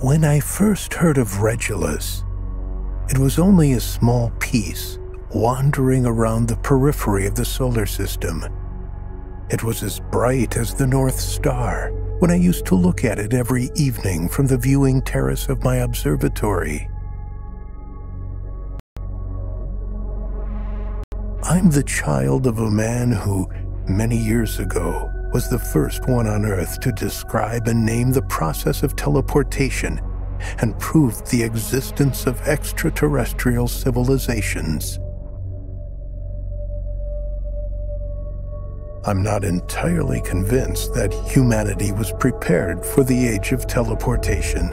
When I first heard of Regilus, it was only a small piece wandering around the periphery of the solar system. It was as bright as the North Star when I used to look at it every evening from the viewing terrace of my observatory. I'm the child of a man who, many years ago, was the first one on Earth to describe and name the process of teleportation and proved the existence of extraterrestrial civilizations. I'm not entirely convinced that humanity was prepared for the age of teleportation.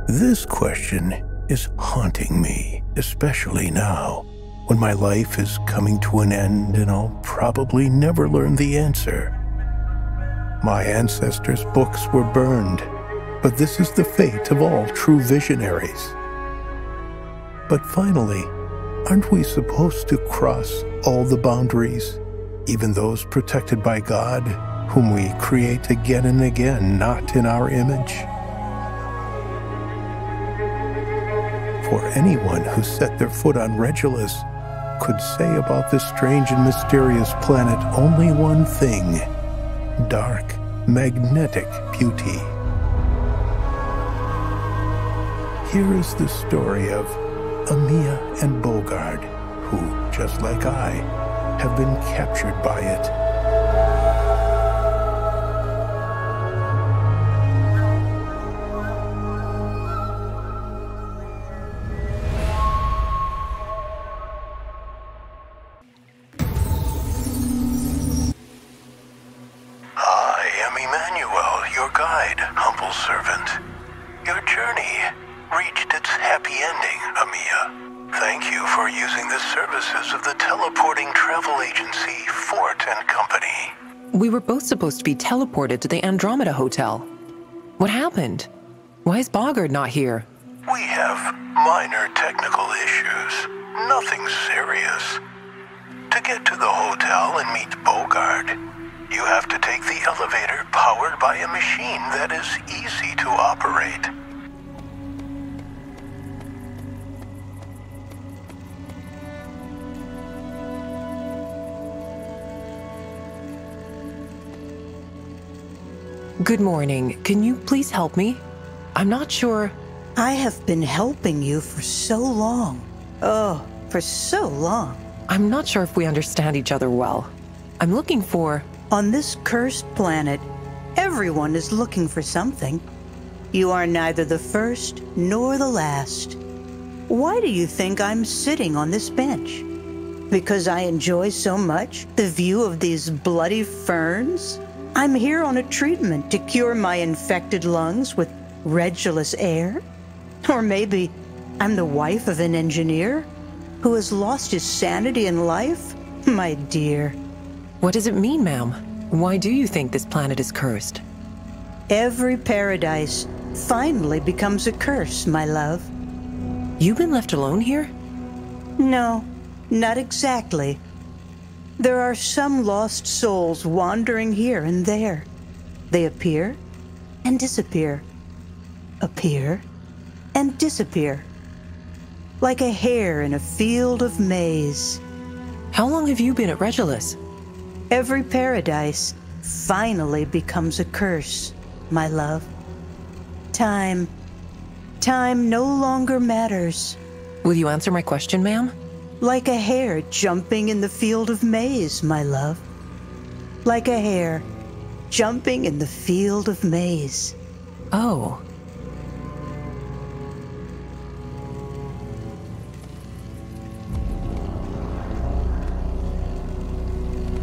This question is haunting me, especially now, when my life is coming to an end and I'll probably never learn the answer. My ancestors' books were burned, but this is the fate of all true visionaries. But finally, aren't we supposed to cross all the boundaries, even those protected by God, whom we create again and again, not in our image? For anyone who set their foot on Regilus could say about this strange and mysterious planet only one thing: dark, magnetic beauty. Here is the story of Amia and Bogard, who, just like I, have been captured by it. I am Emmanuel, your guide, humble servant. Your journey reached its happy ending, Amia. Thank you for using the services of the teleporting travel agency Fort and Company. We were both supposed to be teleported to the Andromeda Hotel. What happened? Why is Bogard not here? We have minor technical issues, nothing serious. To get to the hotel and meet Bogard, you have to take the elevator powered by a machine that is easy to operate. Good morning. Can you please help me? I'm not sure. I have been helping you for so long. Oh, for so long. I'm not sure if we understand each other well. I'm looking for... On this cursed planet, everyone is looking for something. You are neither the first nor the last. Why do you think I'm sitting on this bench? Because I enjoy so much the view of these bloody ferns? I'm here on a treatment to cure my infected lungs with Regilus air? Or maybe I'm the wife of an engineer who has lost his sanity in life? My dear. What does it mean, ma'am? Why do you think this planet is cursed? Every paradise finally becomes a curse, my love. You've been left alone here? No, not exactly. There are some lost souls wandering here and there. They appear and disappear. Appear and disappear. Like a hare in a field of maize. How long have you been at Regilus? Every paradise finally becomes a curse, my love. Time no longer matters. Will you answer my question, ma'am? Like a hare jumping in the field of maize, my love. Like a hare jumping in the field of maize. Oh.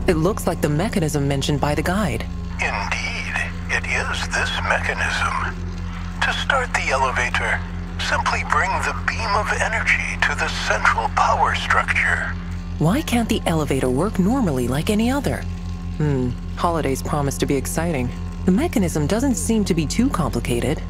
It looks like the mechanism mentioned by the guide. Indeed, it is this mechanism. To start the elevator, simply bring the beam of energy to the central power structure. Why can't the elevator work normally like any other? Holidays promise to be exciting. The mechanism doesn't seem to be too complicated.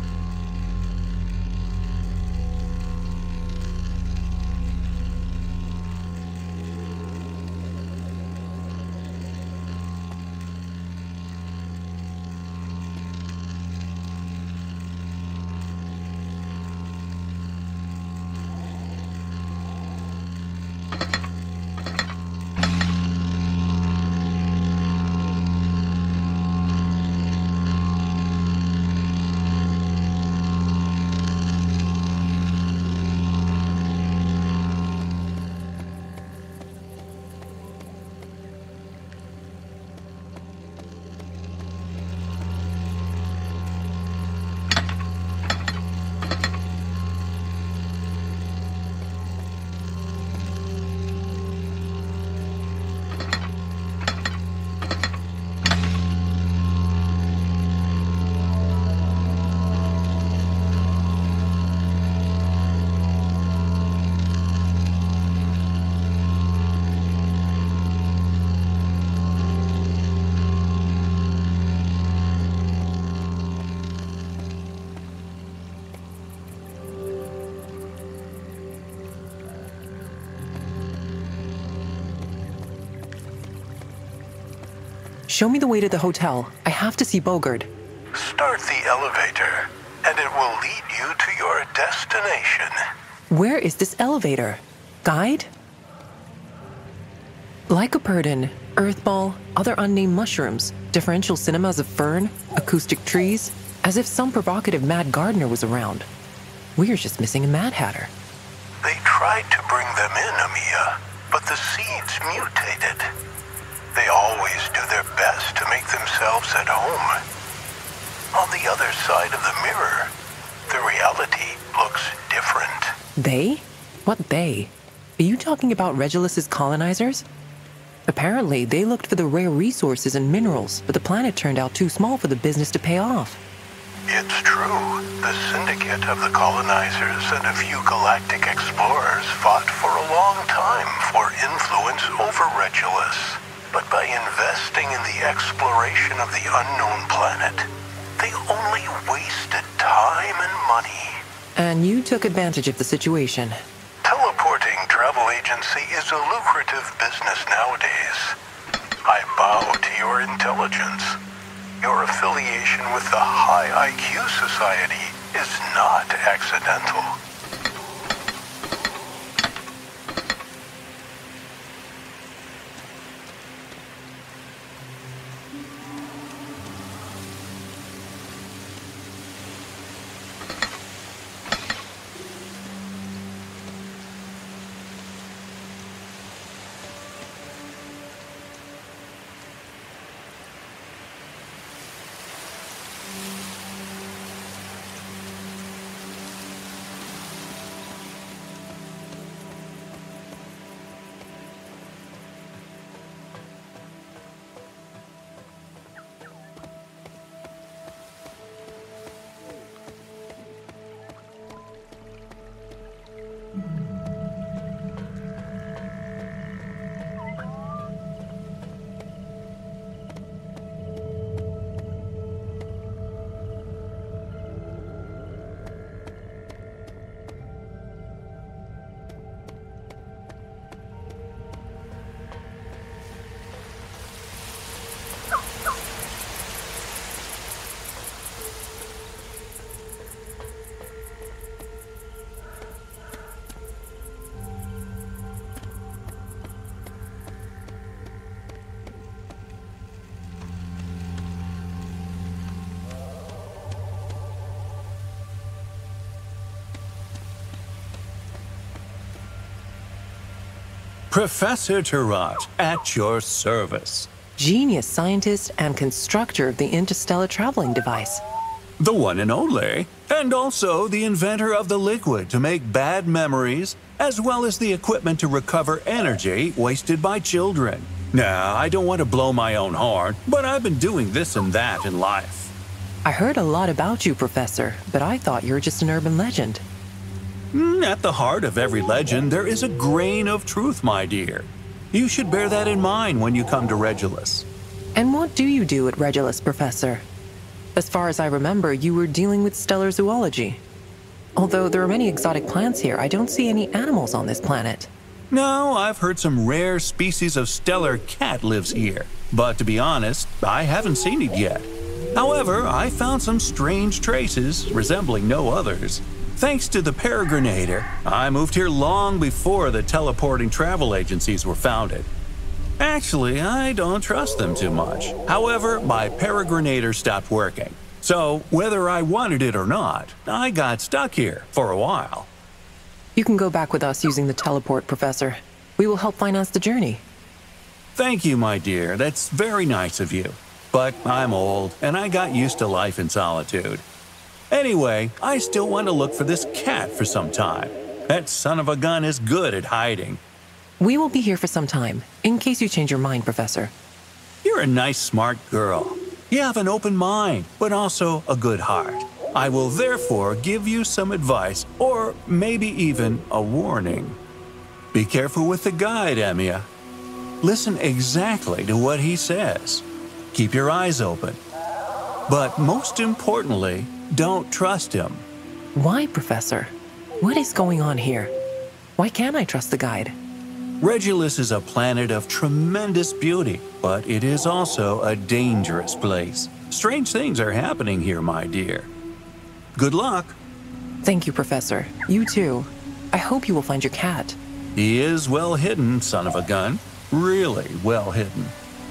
Show me the way to the hotel. I have to see Bogard. Start the elevator, and it will lead you to your destination. Where is this elevator? Guide? Lycoperdon, earthball, other unnamed mushrooms, differential cinemas of fern, acoustic trees, as if some provocative mad gardener was around. We're just missing a Mad Hatter. They tried to bring them in, Amia, but the seeds mutated. They always do their best to make themselves at home. On the other side of the mirror, the reality looks different. They? What they? Are you talking about Regilus's colonizers? Apparently, they looked for the rare resources and minerals, but the planet turned out too small for the business to pay off. It's true. The syndicate of the colonizers and a few galactic explorers fought for a long time for influence over Regilus. But by investing in the exploration of the unknown planet, they only wasted time and money. And you took advantage of the situation. Teleporting travel agency is a lucrative business nowadays. I bow to your intelligence. Your affiliation with the High IQ Society is not accidental. Professor Tarot, at your service. Genius scientist and constructor of the interstellar traveling device. The one and only, and also the inventor of the liquid to make bad memories, as well as the equipment to recover energy wasted by children. Now, I don't want to blow my own horn, but I've been doing this and that in life. I heard a lot about you, Professor, but I thought you were just an urban legend. At the heart of every legend, there is a grain of truth, my dear. You should bear that in mind when you come to Regilus. And what do you do at Regilus, Professor? As far as I remember, you were dealing with stellar zoology. Although there are many exotic plants here, I don't see any animals on this planet. No, I've heard some rare species of stellar cat lives here. But to be honest, I haven't seen it yet. However, I found some strange traces resembling no others. Thanks to the Peregrinator, I moved here long before the teleporting travel agencies were founded. Actually, I don't trust them too much. However, my Peregrinator stopped working. So, whether I wanted it or not, I got stuck here for a while. You can go back with us using the teleport, Professor. We will help finance the journey. Thank you, my dear. That's very nice of you. But I'm old, and I got used to life in solitude. Anyway, I still want to look for this cat for some time. That son of a gun is good at hiding. We will be here for some time, in case you change your mind, Professor. You're a nice, smart girl. You have an open mind, but also a good heart. I will therefore give you some advice, or maybe even a warning. Be careful with the guide, Amia. Listen exactly to what he says. Keep your eyes open. But most importantly, don't trust him. Why, Professor? What is going on here? Why can't I trust the guide? Regilus is a planet of tremendous beauty, but it is also a dangerous place. Strange things are happening here, my dear. Good luck. Thank you, Professor. You too. I hope you will find your cat. He is well hidden, son of a gun. Really well hidden.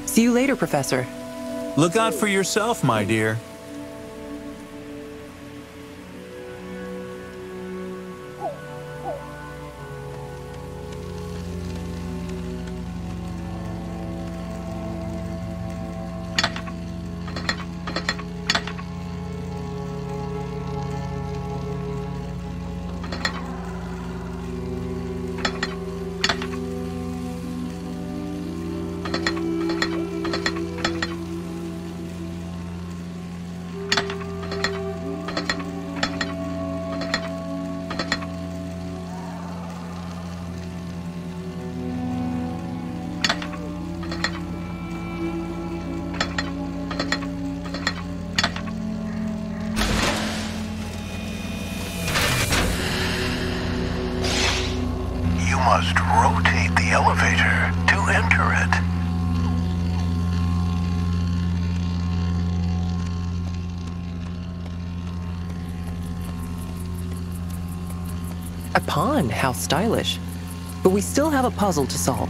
See you later, Professor. Look out for yourself, my dear. Must rotate the elevator to enter it. A pond, how stylish. But we still have a puzzle to solve.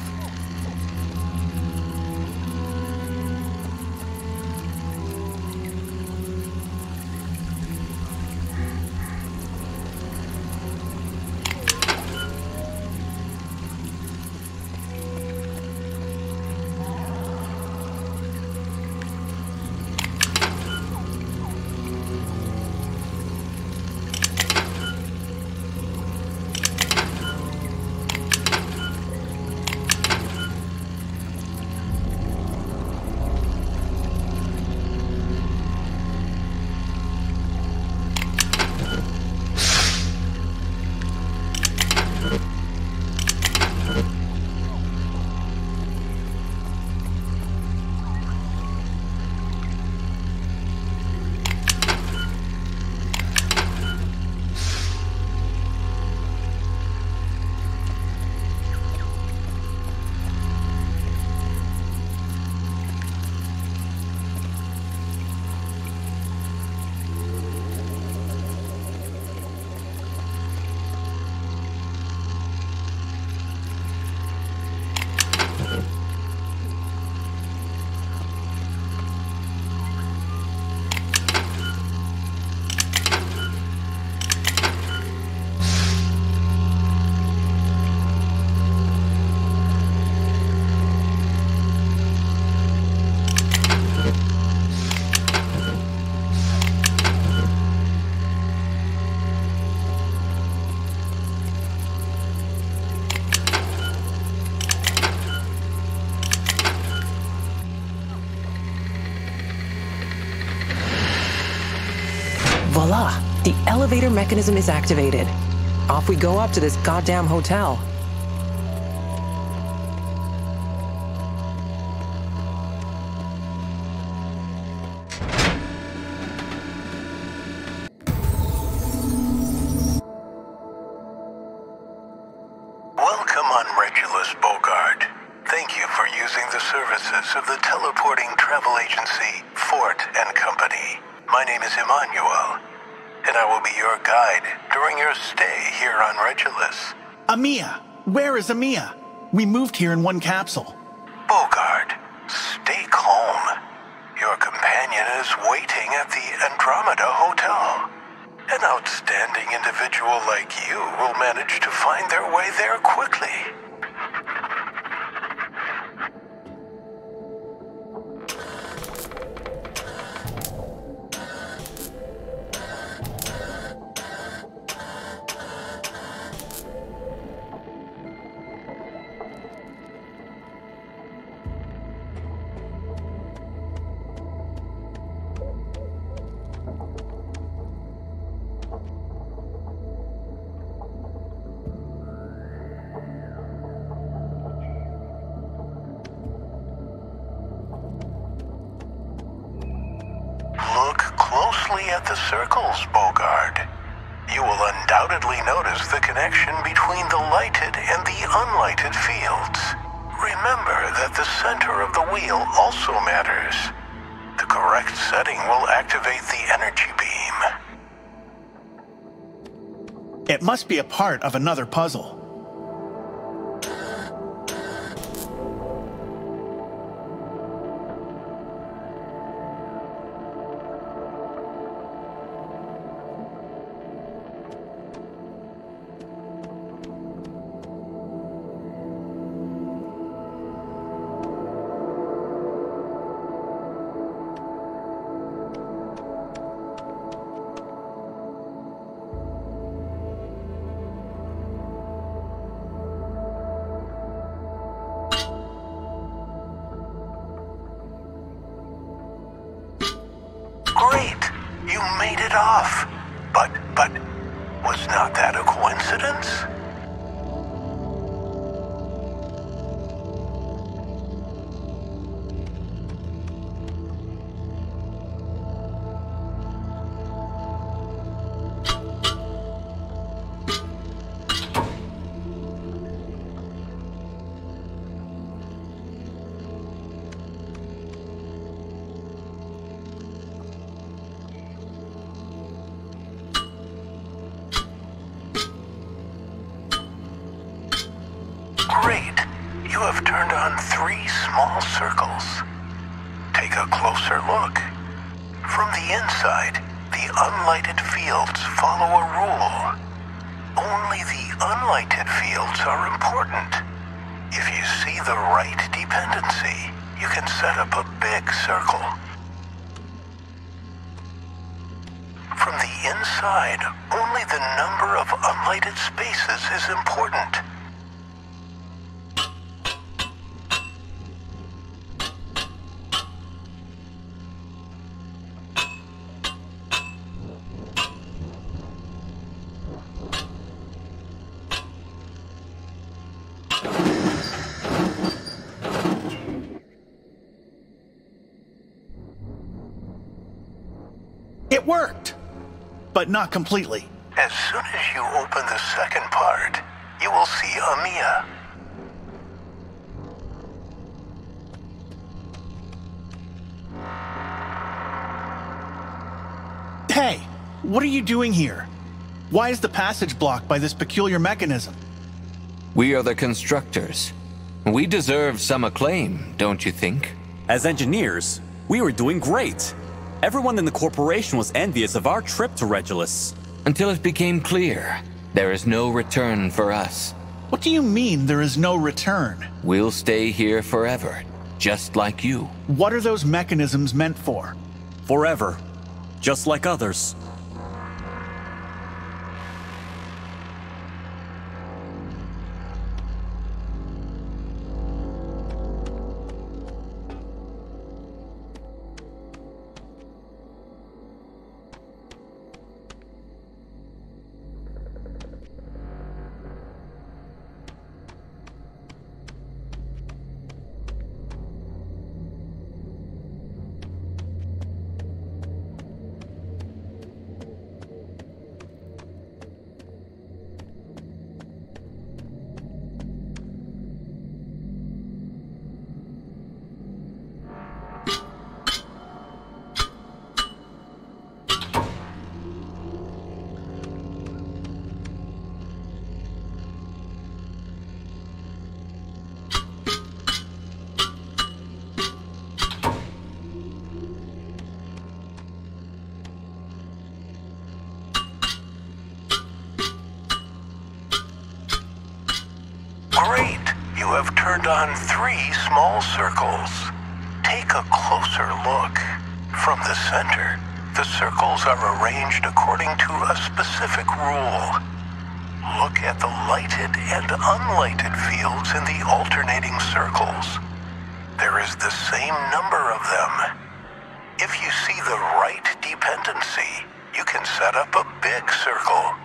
Voila! The elevator mechanism is activated. Off we go up to this goddamn hotel. Welcome on Regilus, Bogard. Thank you for using the services of the teleporting travel agency, Fort and Company. My name is Emmanuel, and I will be your guide during your stay here on Regilus. Amia! Where is Amia? We moved here in one capsule. Bogard, stay calm. Your companion is waiting at the Andromeda Hotel. An outstanding individual like you will manage to find their way there quickly. Look closely at the circles, Bogard. You will undoubtedly notice the connection between the lighted and the unlighted fields. Remember that the center of the wheel also matters. The correct setting will activate the energy beam. It must be a part of another puzzle. Great! You made it off. But, was not that a coincidence? Great! You have turned on 3 small circles. Take a closer look. From the inside, the unlighted fields follow a rule. Only the unlighted fields are important. If you see the right dependency, you can set up a big circle. From the inside, only the number of unlighted spaces is important. It worked! But not completely. As soon as you open the second part, you will see Amia. Hey, what are you doing here? Why is the passage blocked by this peculiar mechanism? We are the constructors. We deserve some acclaim, don't you think? As engineers, we were doing great. Everyone in the corporation was envious of our trip to Regilus. Until it became clear, there is no return for us. What do you mean there is no return? We'll stay here forever, just like you. What are those mechanisms meant for? Forever, just like others. Great! You have turned on 3 small circles. Take a closer look. From the center, the circles are arranged according to a specific rule. Look at the lighted and unlighted fields in the alternating circles. There is the same number of them. If you see the right dependency, you can set up a big circle.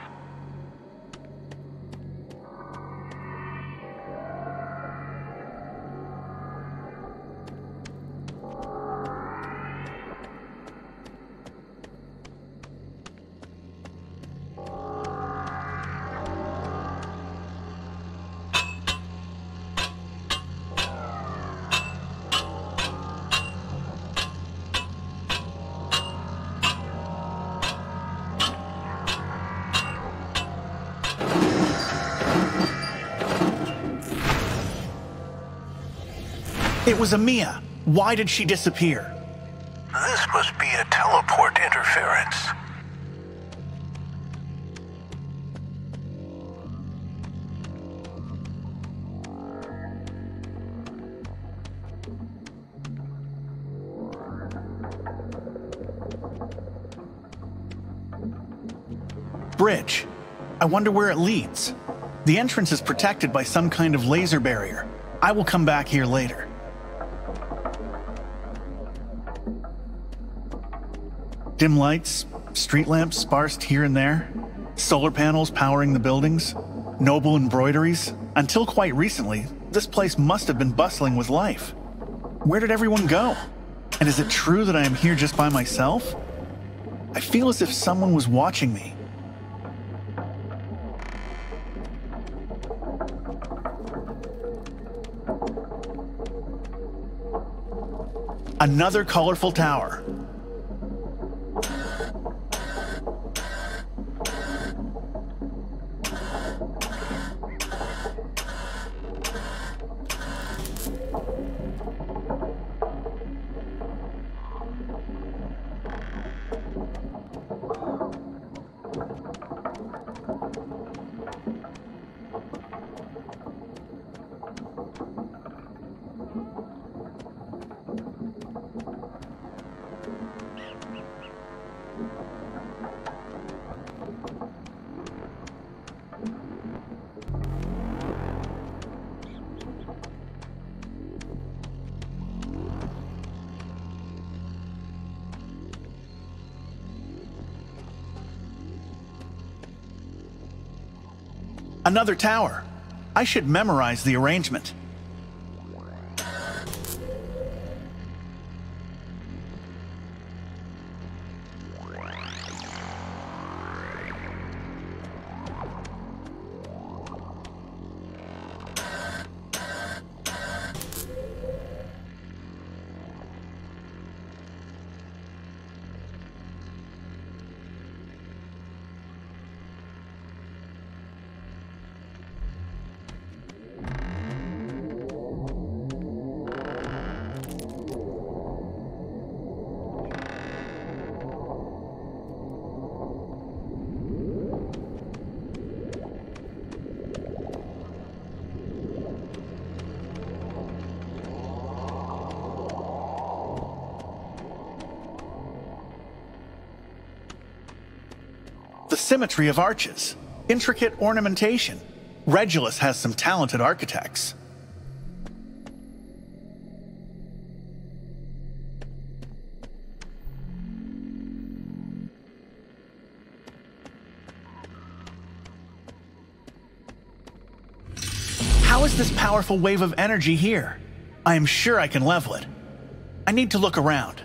It was Amia. Why did she disappear? This must be a teleport interference. Bridge. I wonder where it leads. The entrance is protected by some kind of laser barrier. I will come back here later. Dim lights, street lamps sparsed here and there, solar panels powering the buildings, noble embroideries. Until quite recently, this place must have been bustling with life. Where did everyone go? And is it true that I am here just by myself? I feel as if someone was watching me. Another colorful tower. Another tower. I should memorize the arrangement. The symmetry of arches, intricate ornamentation. Regilus has some talented architects. How is this powerful wave of energy here? I am sure I can level it. I need to look around.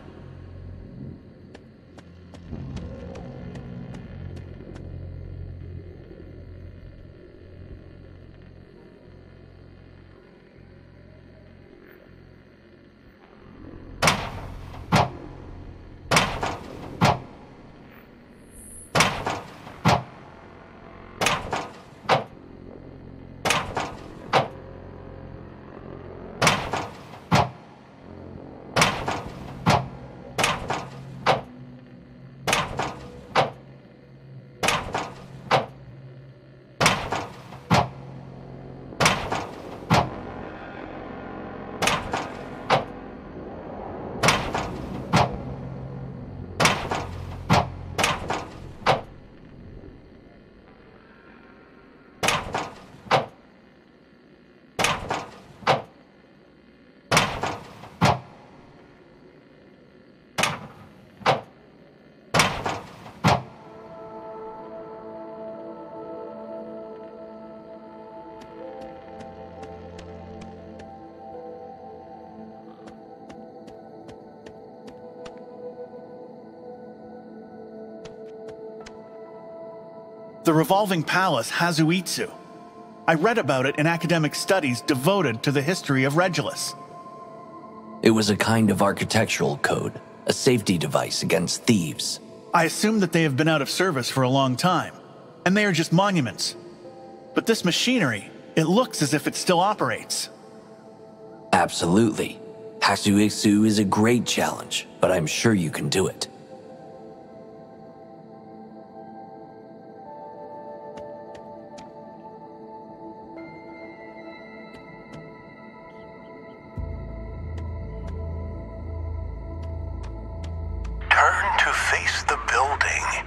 The revolving palace Hazuitsu. I read about it in academic studies devoted to the history of Regilus. It was a kind of architectural code, a safety device against thieves. I assume that they have been out of service for a long time, and they are just monuments. But this machinery, it looks as if it still operates. Absolutely. Hasuisu is a great challenge, but I'm sure you can do it. Turn to face the building.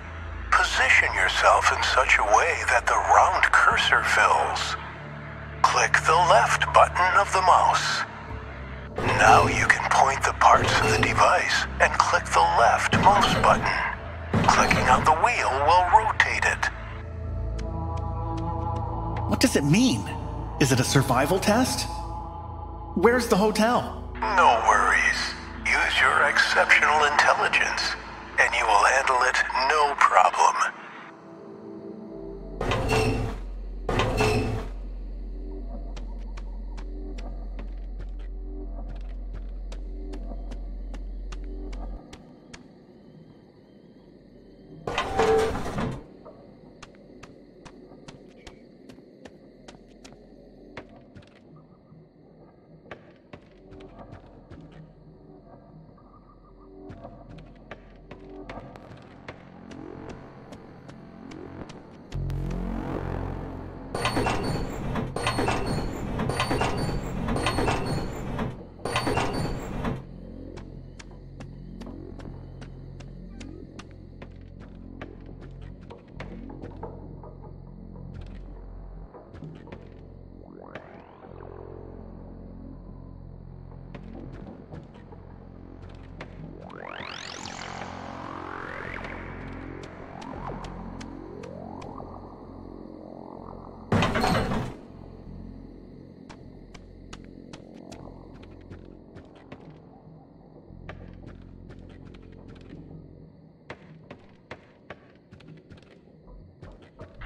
Position yourself in such a way that the round cursor fills. Click the left button of the mouse. Now you can point the parts of the device and click the left mouse button. Clicking on the wheel will rotate it. What does it mean? Is it a survival test? Where's the hotel? No worries. Use your exceptional intelligence, and you will handle it no problem.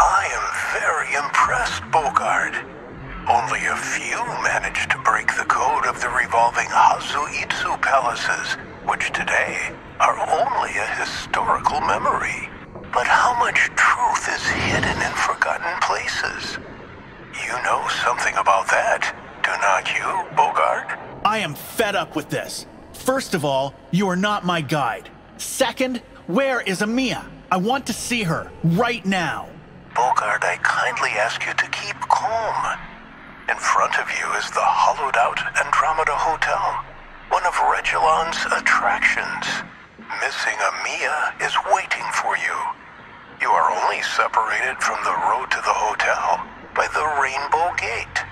I am very impressed, Bogard. Only a few managed to break the code of the revolving Hazuitsu palaces, which today are only a historical memory. But how much truth is hidden in forgotten places? You know something about that, do not you, Bogard? I am fed up with this. First of all, you are not my guide. Second, where is Amia? I want to see her, right now. Bogard, I kindly ask you to keep calm. In front of you is the hollowed-out Andromeda Hotel, one of Regilon's attractions. Missing Amia is waiting for you. You are only separated from the road to the hotel by the Rainbow Gate.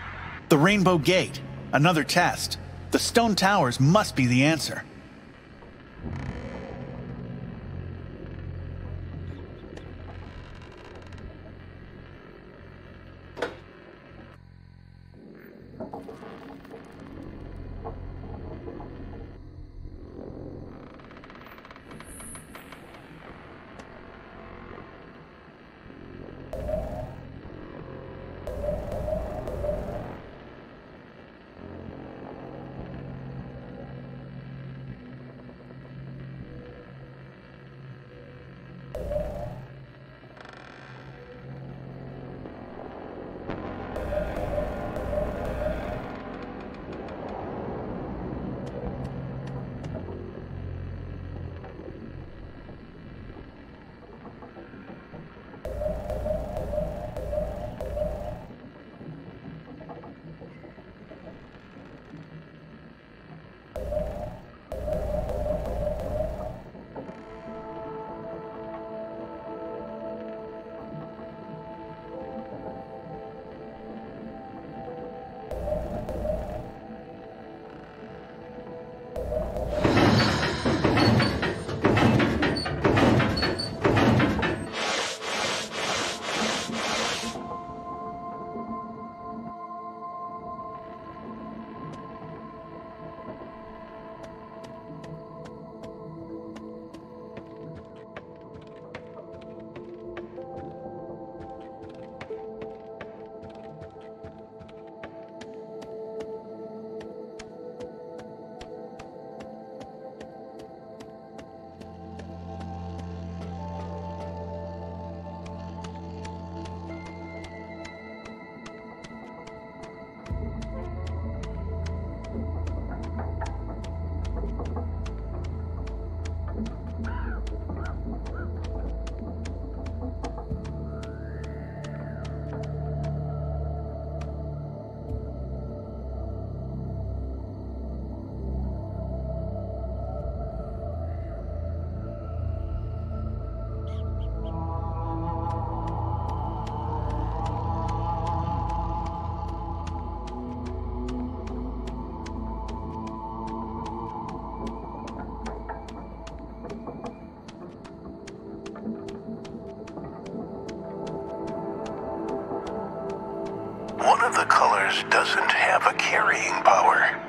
The Rainbow Gate. Another test. The stone towers must be the answer. yours doesn't have a carrying power.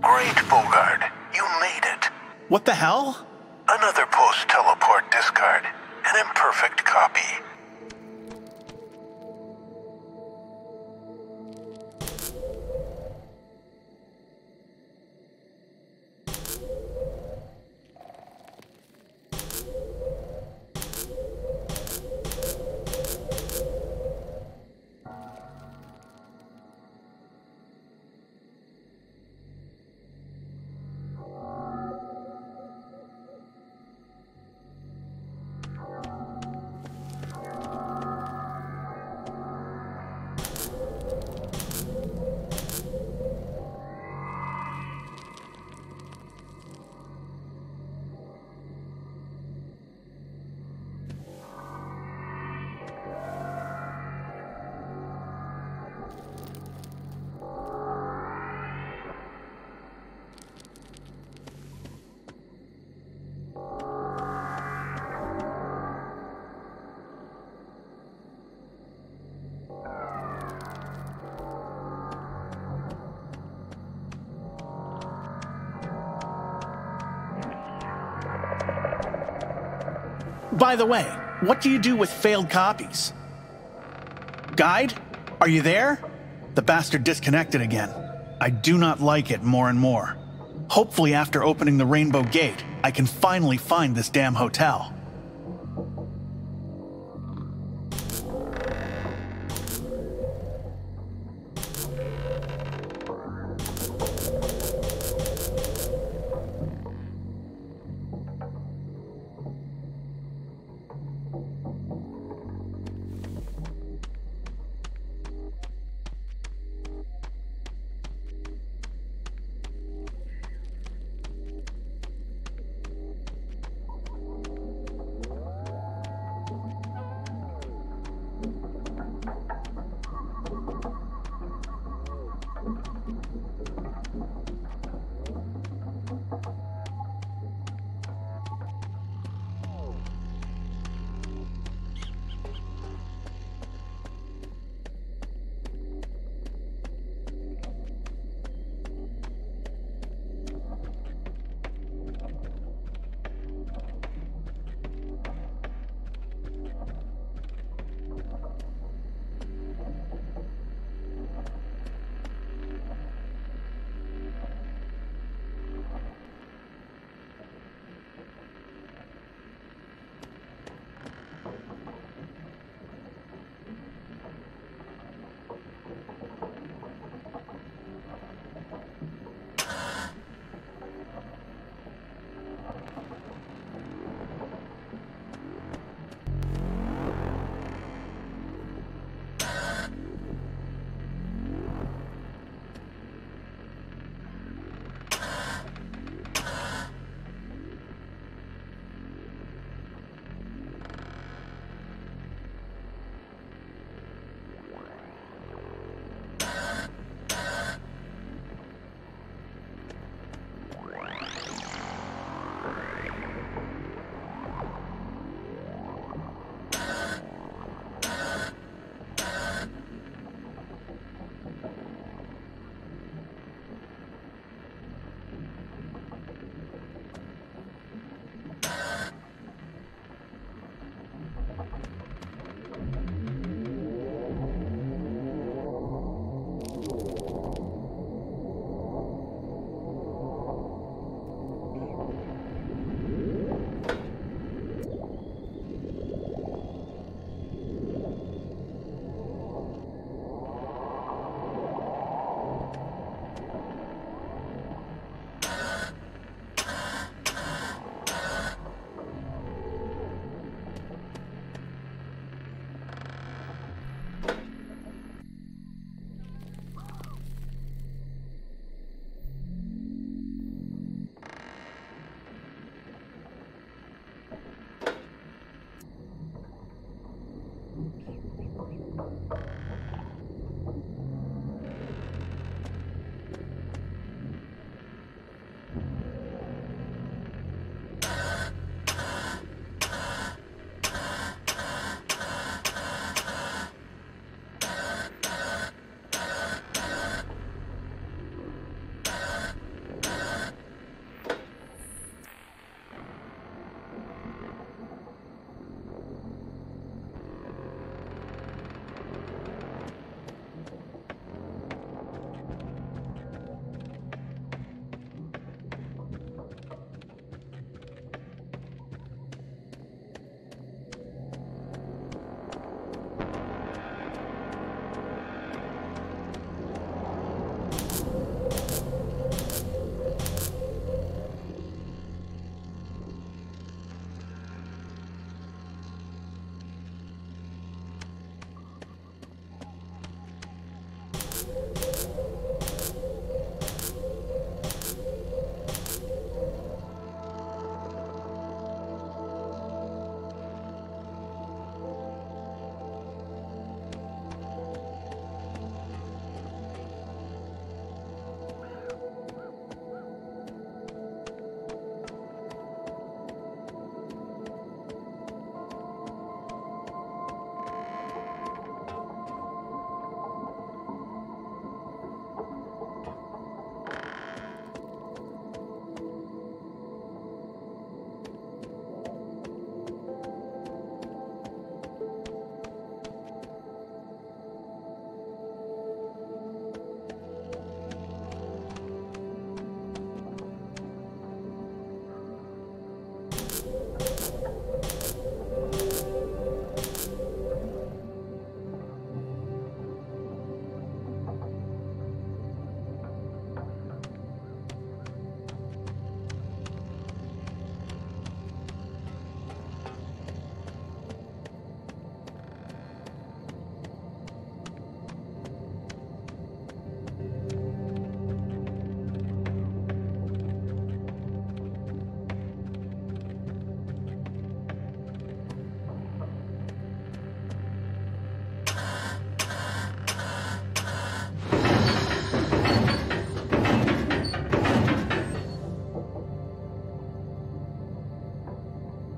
Great, Bogard. You made it. What the hell? Another post-teleport discard. An imperfect copy. By the way, what do you do with failed copies? Guide? Are you there? The bastard disconnected again. I do not like it more and more. Hopefully after opening the Rainbow Gate, I can finally find this damn hotel.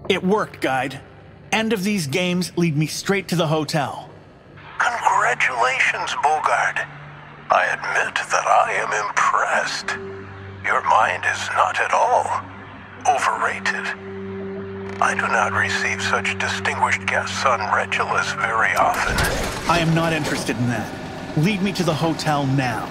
It worked, Guide. End of these games lead me straight to the hotel. Congratulations, Bogard. I admit that I am impressed. Your mind is not at all overrated. I do not receive such distinguished guests on Regilus very often. I am not interested in that. Lead me to the hotel now.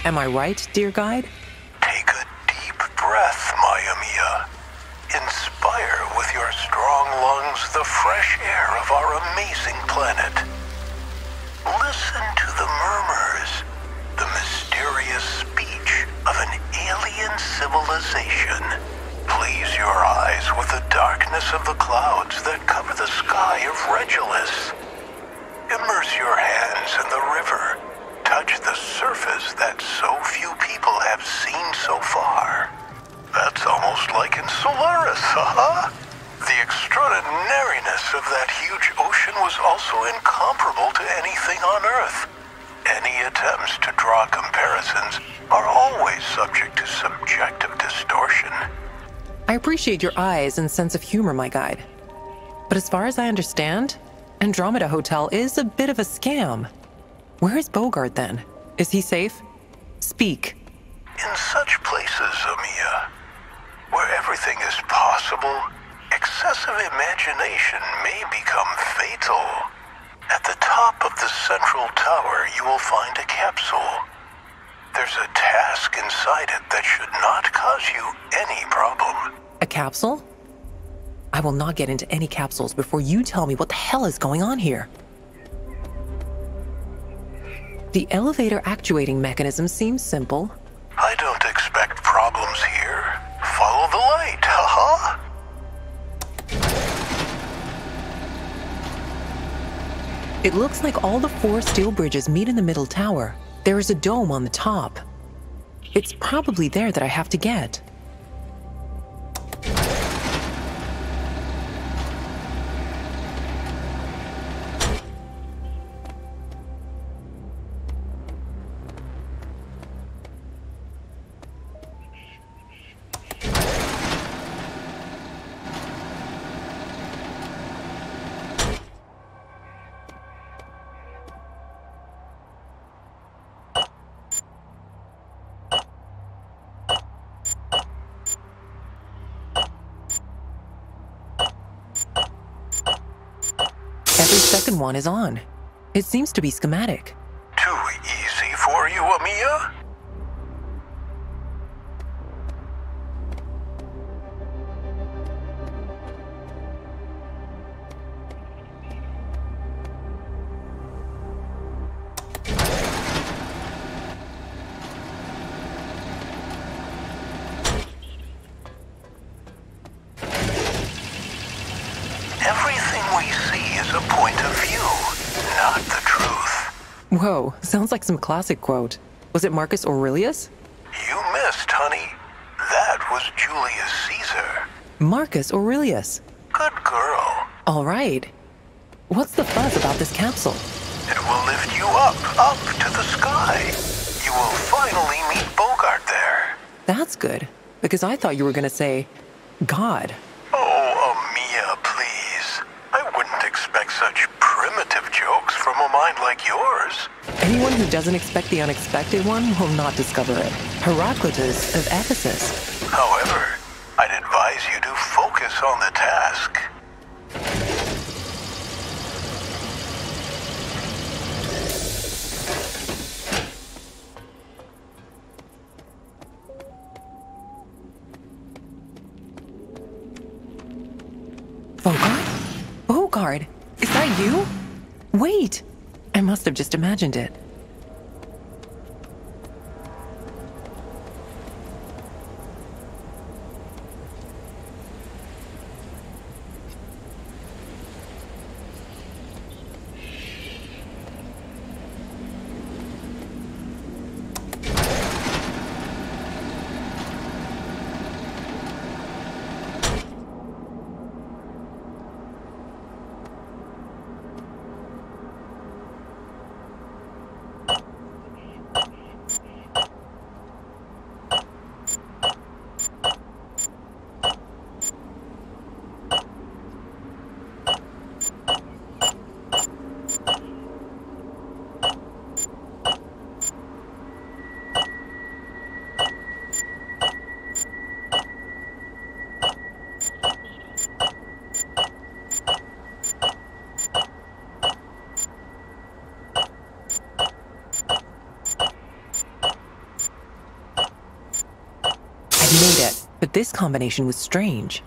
Am I right, dear guide? Take a deep breath, my Amia. Inspire with your strong lungs the fresh air of our amazing planet. Listen to the murmurs, the mysterious speech of an alien civilization. Please your eyes with the darkness of the clouds that cover the sky of Regilus. Immerse your hands in the river. Touch the surface that so few people have seen so far. That's almost like in Solaris, haha. The extraordinariness of that huge ocean was also incomparable to anything on Earth. Any attempts to draw comparisons are always subject to subjective distortion. I appreciate your eyes and sense of humor, my guide. But as far as I understand, Andromeda Hotel is a bit of a scam. Where is Bogard, then? Is he safe? Speak. In such places, Amia, where everything is possible, excessive imagination may become fatal. At the top of the central tower, you will find a capsule. There's a task inside it that should not cause you any problem. A capsule? I will not get into any capsules before you tell me what the hell is going on here. The elevator actuating mechanism seems simple. I don't expect problems here. Follow the light, haha. It looks like all the 4 steel bridges meet in the middle tower. There is a dome on the top. It's probably there that I have to get. Every second one is on. It seems to be schematic. Too easy for you, Amia? Everything we see is a point of view, not the truth. Whoa, sounds like some classic quote. Was it Marcus Aurelius? You missed, honey. That was Julius Caesar. Marcus Aurelius. Good girl. All right. What's the fuzz about this capsule? It will lift you up to the sky. You will finally meet Bogard there. That's good, because I thought you were going to say, God. Oh, Amia, please. I wouldn't expect such primitive jokes from a mind like yours. Anyone who doesn't expect the unexpected one will not discover it. Heraclitus of Ephesus. However, I'd advise you to focus on the task. Bogard? Bogard? Is that you? Wait! I must have just imagined it. this combination was strange.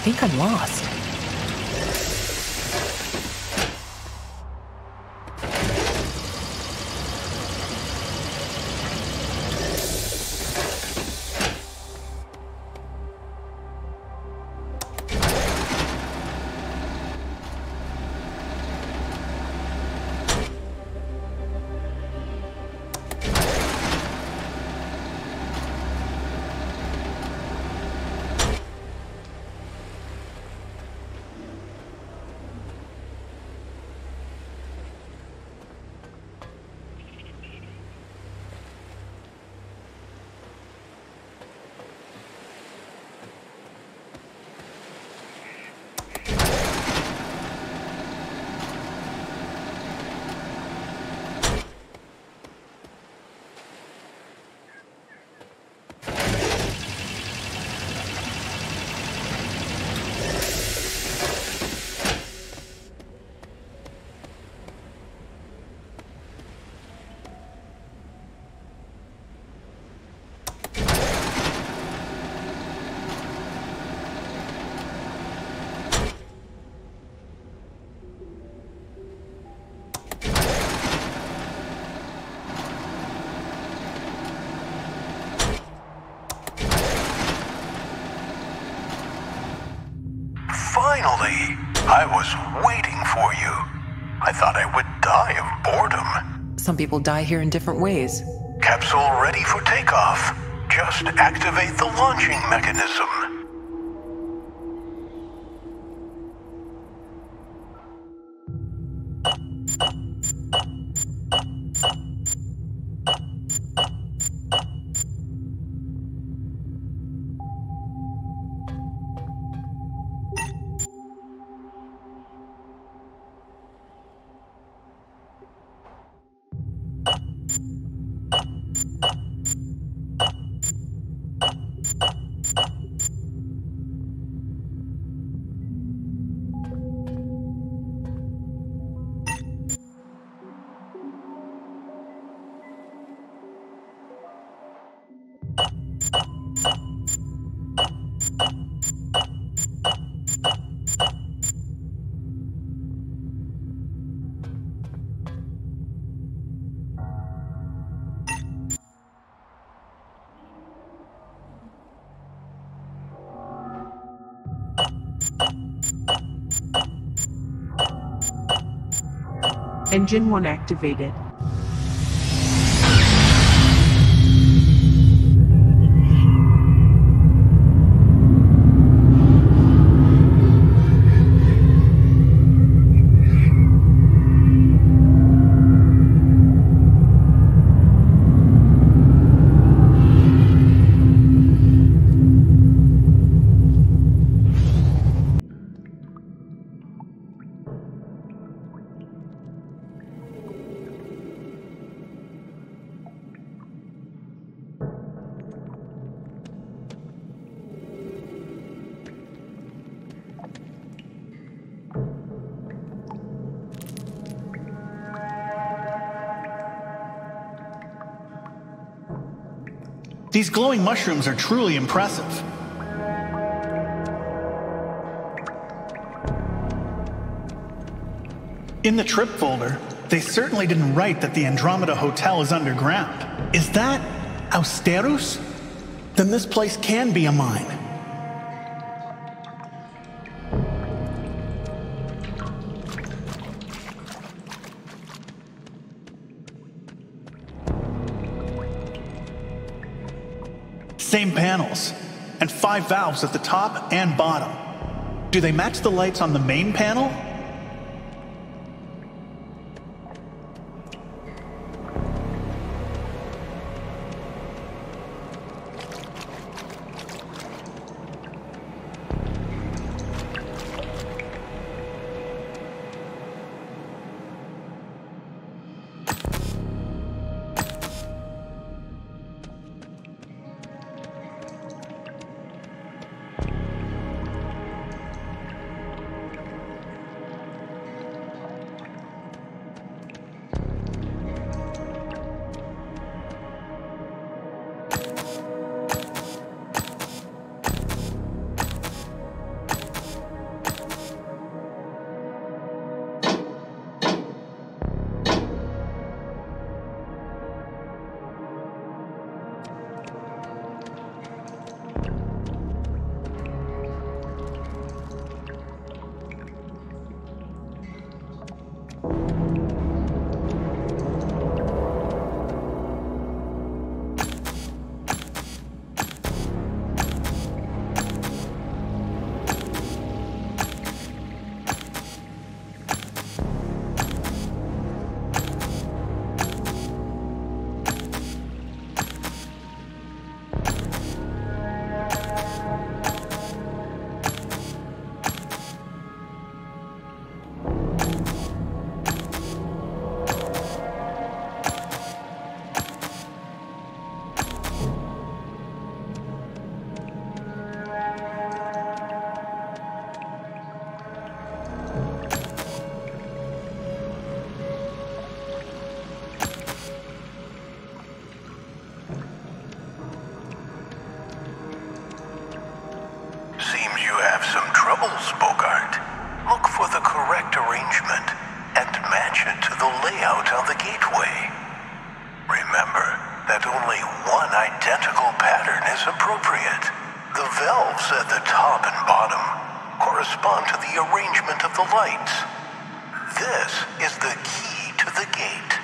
I think I'm lost. Finally! I was waiting for you. I thought I would die of boredom. Some people die here in different ways. Capsule ready for takeoff. Just activate the launching mechanism. Engine 1 activated. These glowing mushrooms are truly impressive. In the trip folder, they certainly didn't write that the Andromeda Hotel is underground. Is that Austerus? Then this place can be a mine. Same panels, and 5 valves at the top and bottom. Do they match the lights on the main panel? troubles, Bogard. Look for the correct arrangement and match it to the layout of the gateway. Remember that only one identical pattern is appropriate. The valves at the top and bottom correspond correspond to the arrangement of the lights. This is the key to the gate.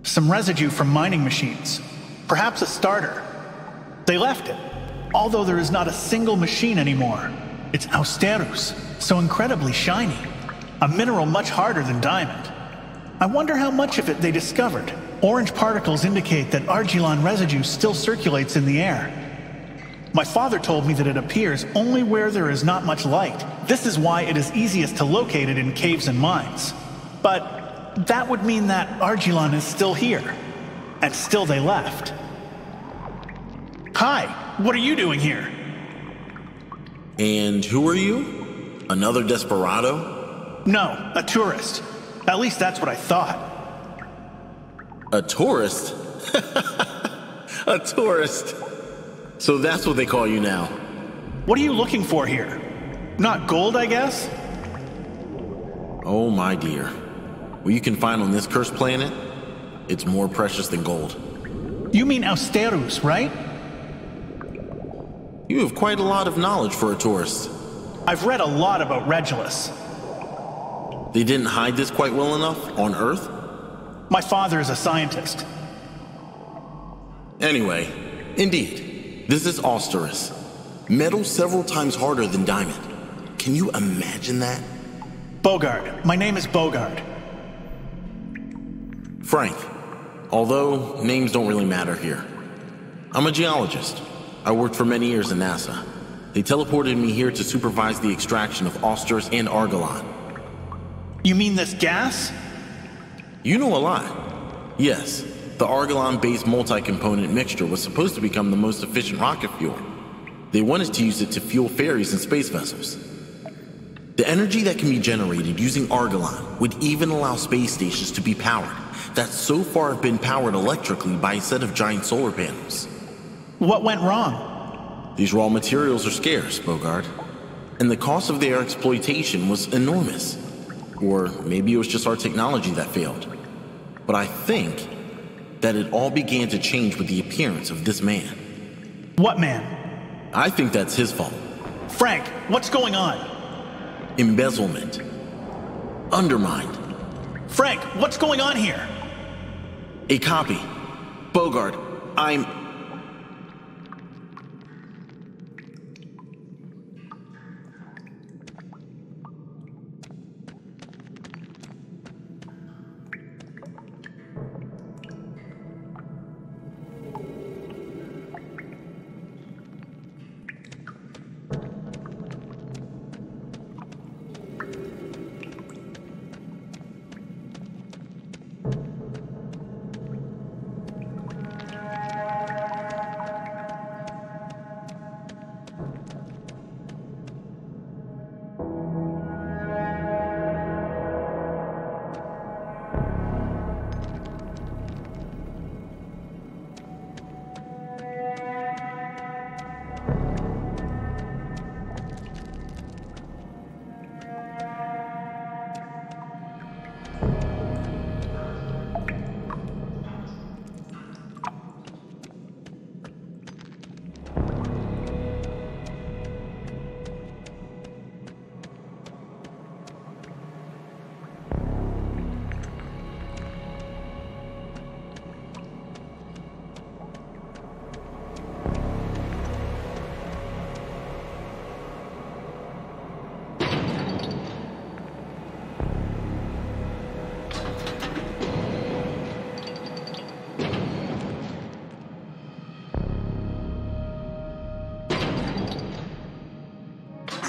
Some residue from mining machines. Perhaps a starter. They left it, although there is not a single machine anymore. It's austerus, so incredibly shiny. A mineral much harder than diamond. I wonder how much of it they discovered. Orange particles indicate that argillon residue still circulates in the air. My father told me that it appears only where there is not much light. This is why it is easiest to locate it in caves and mines. But that would mean that argillon is still here. And still they left. Hi, what are you doing here? And who are you? Another desperado? No, a tourist. At least that's what I thought. A tourist? A tourist. So that's what they call you now. What are you looking for here? Not gold, I guess? Oh my dear. What you can find on this cursed planet, it's more precious than gold. You mean austerus, right? You have quite a lot of knowledge for a tourist. I've read a lot about Regilus. They didn't hide this quite well enough on Earth? My father is a scientist. Anyway, indeed, this is austerus. Metal several times harder than diamond. Can you imagine that? Bogard. My name is Bogard. Frank, although names don't really matter here. I'm a geologist. I worked for many years in NASA. They teleported me here to supervise the extraction of austerus and argillon. You mean this gas? You know a lot. Yes, the argillon-based multi-component mixture was supposed to become the most efficient rocket fuel. They wanted to use it to fuel ferries and space vessels. The energy that can be generated using argillon would even allow space stations to be powered that so far have been powered electrically by a set of giant solar panels. What went wrong? These raw materials are scarce, Bogard, and the cost of their exploitation was enormous. Or maybe it was just our technology that failed. But I think that it all began to change with the appearance of this man. What man? I think that's his fault. Frank, what's going on? Embezzlement. Undermined. Frank, what's going on here? A copy. Bogard, I'm...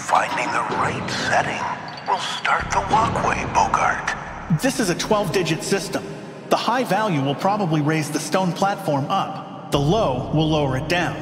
Finding the right setting will start the walkway, Bogart. This is a 12-digit system. The high value will probably raise the stone platform up. The low will lower it down.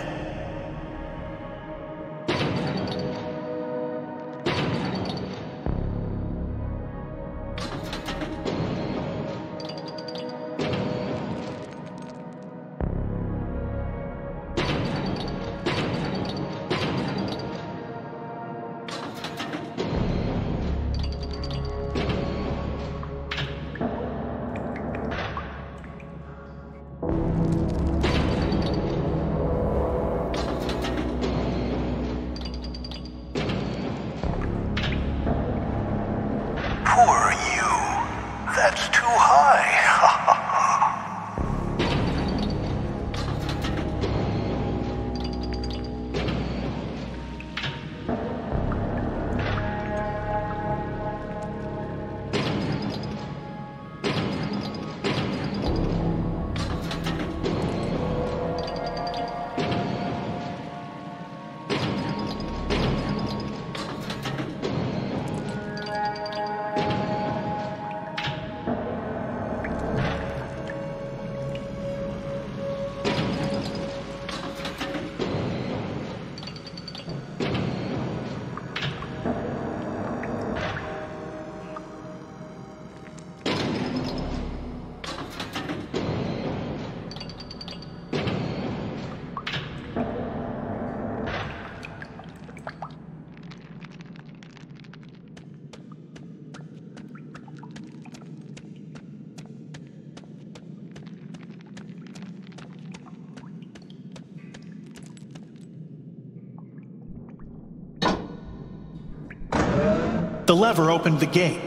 Poor you. That's too high. The lever opened the gate.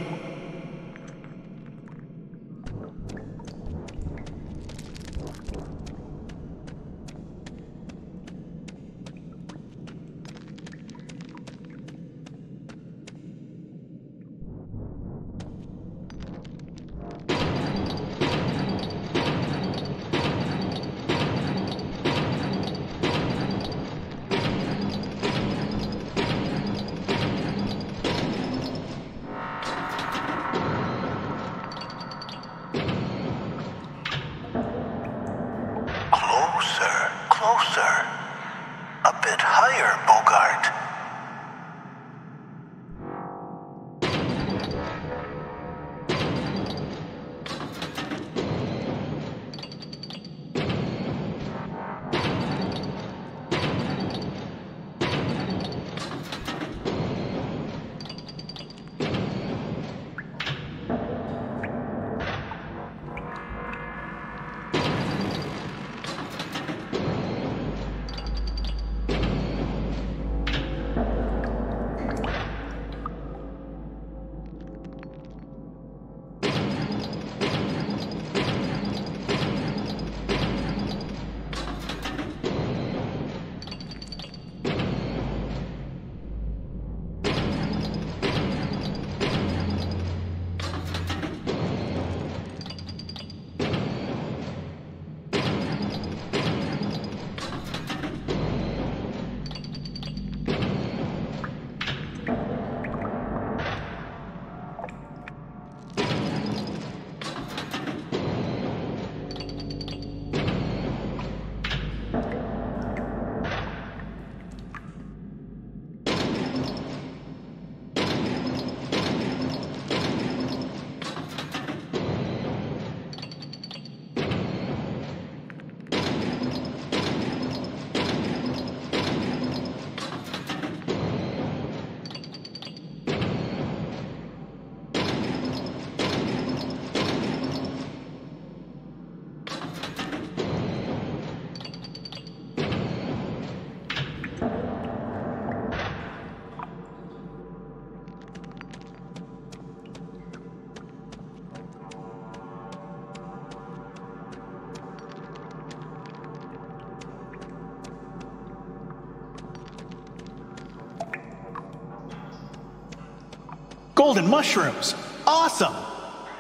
Golden mushrooms! Awesome!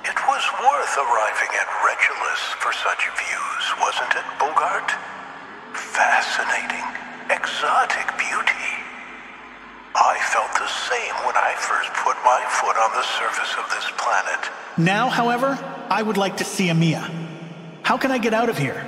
It was worth arriving at Regilus for such views, wasn't it, Bogart? Fascinating, exotic beauty. I felt the same when I first put my foot on the surface of this planet. Now, however, I would like to see Amia. How can I get out of here?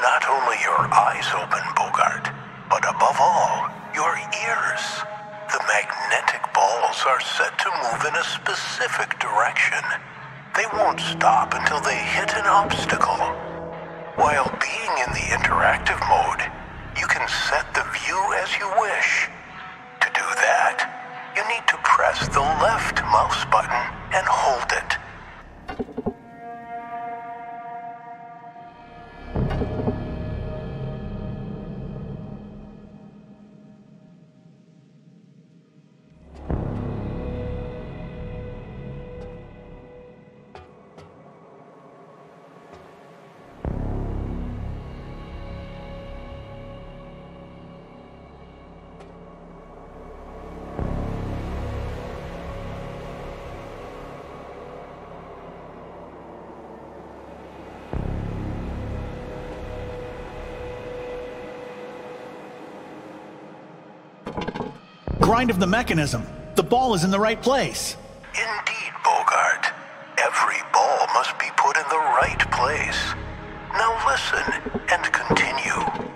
Not only your eyes open, Bogart, but above all, your ears. The magnetic balls are set to move in a specific direction. They won't stop until they hit an obstacle. While being in the interactive mode, you can set the view as you wish. To do that, you need to press the left mouse button and hold it. Grind of the mechanism. The ball is in the right place. Indeed, Bogart. Every ball must be put in the right place. Now listen and continue.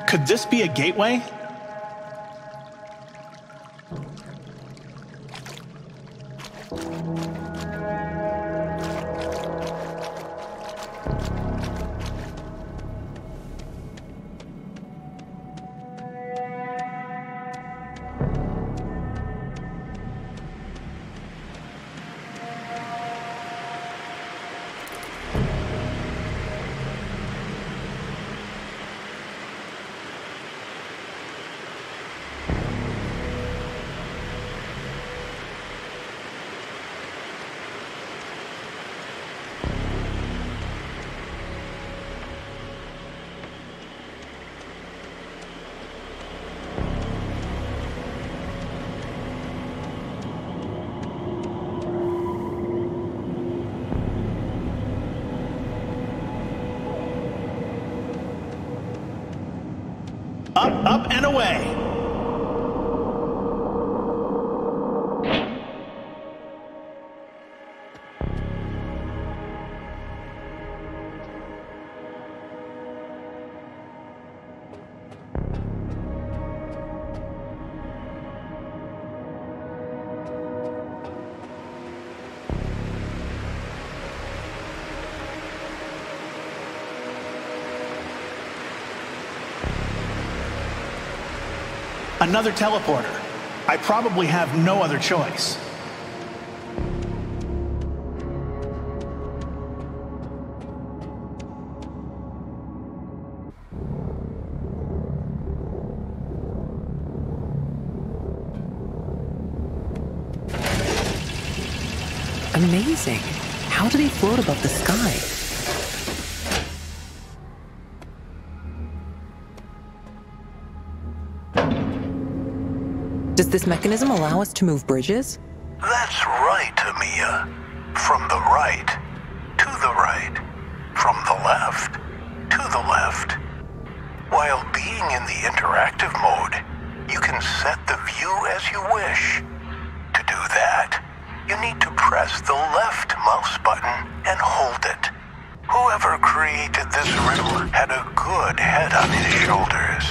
Could this be a gateway? Up and away! Another teleporter. I probably have no other choice. Amazing. How do they float above the sky? Does this mechanism allow us to move bridges? That's right, Amia. From the right, to the right. From the left, to the left. While being in the interactive mode, you can set the view as you wish. To do that, you need to press the left mouse button and hold it. Whoever created this riddle had a good head on his shoulders.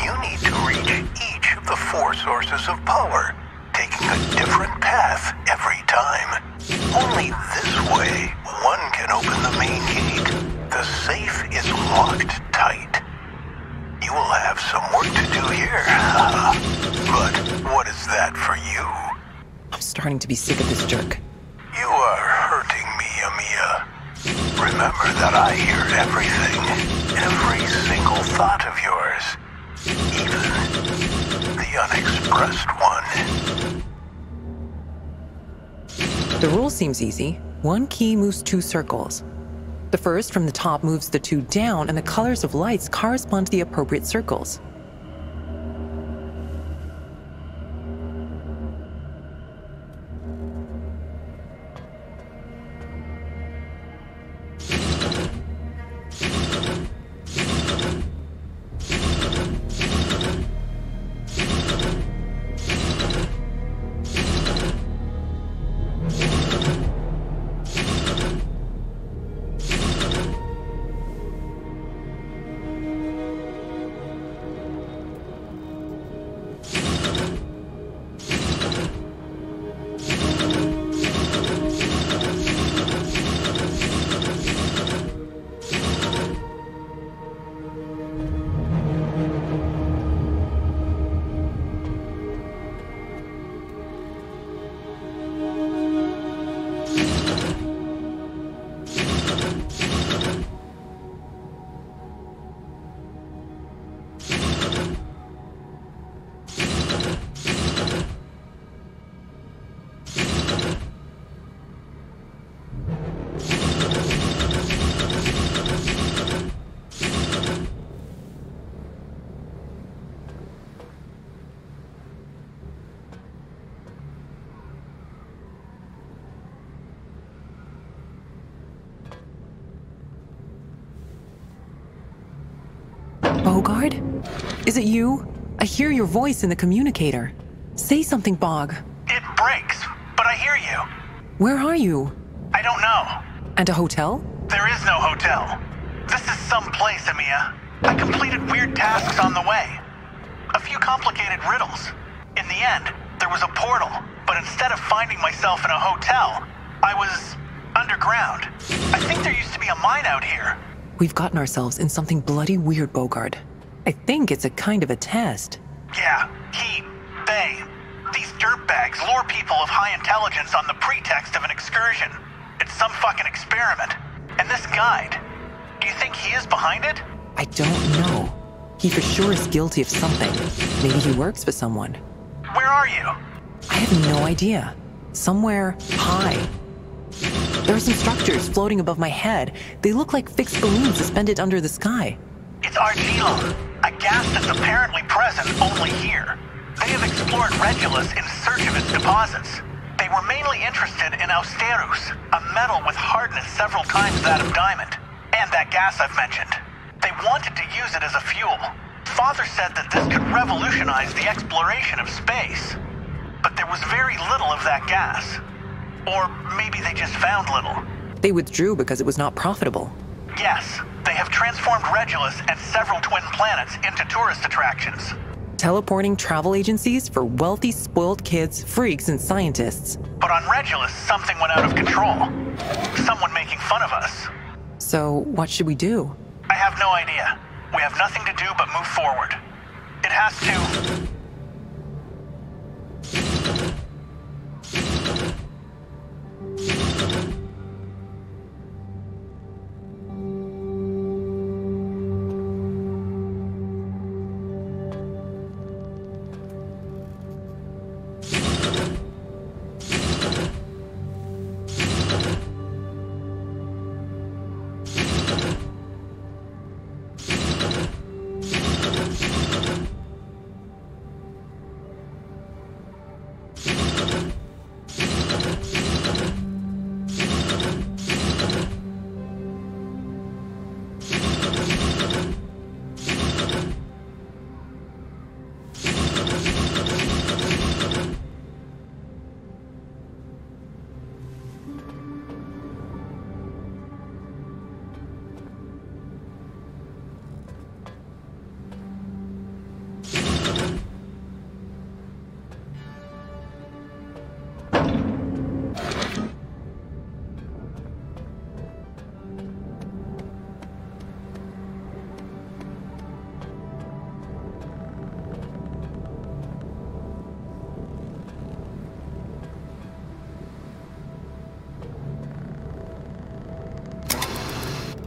You need to reach each of the 4 sources of power, taking a different path every time. Only this way, one can open the main gate. The safe is locked tight. You will have some work to do here. But what is that for you? I'm starting to be sick of this jerk. You are hurting me, Amia. Remember that I hear everything. Every single thought of yours. Even the unexpressed one. The rule seems easy. One key moves 2 circles. The first from the top moves the 2 down, and the colors of lights correspond to the appropriate circles. Bogard? Is it you? I hear your voice in the communicator. Say something, Bog. It breaks, but I hear you. Where are you? I don't know. And a hotel? There is no hotel. This is some place, Amia. I completed weird tasks on the way. A few complicated riddles. In the end, there was a portal, but instead of finding myself in a hotel, I was underground. I think there used to be a mine out here. We've gotten ourselves in something bloody weird, Bogard. I think it's a kind of a test. Yeah, these dirtbags lure people of high intelligence on the pretext of an excursion. It's some fucking experiment. And this guide, do you think he is behind it? I don't know. He for sure is guilty of something. Maybe he works for someone. Where are you? I have no idea. Somewhere high. There are some structures floating above my head. They look like fixed balloons suspended under the sky. It's Regilus, a gas that's apparently present only here. They have explored Regilus in search of its deposits. They were mainly interested in austerus, a metal with hardness several times that of diamond, and that gas I've mentioned. They wanted to use it as a fuel. Father said that this could revolutionize the exploration of space. But there was very little of that gas. Or maybe they just found little. They withdrew because it was not profitable. Yes, they have transformed Regilus and several twin planets into tourist attractions. Teleporting travel agencies for wealthy, spoiled kids, freaks, and scientists. But on Regilus, something went out of control. Someone making fun of us. So, what should we do? I have no idea. We have nothing to do but move forward. It has to...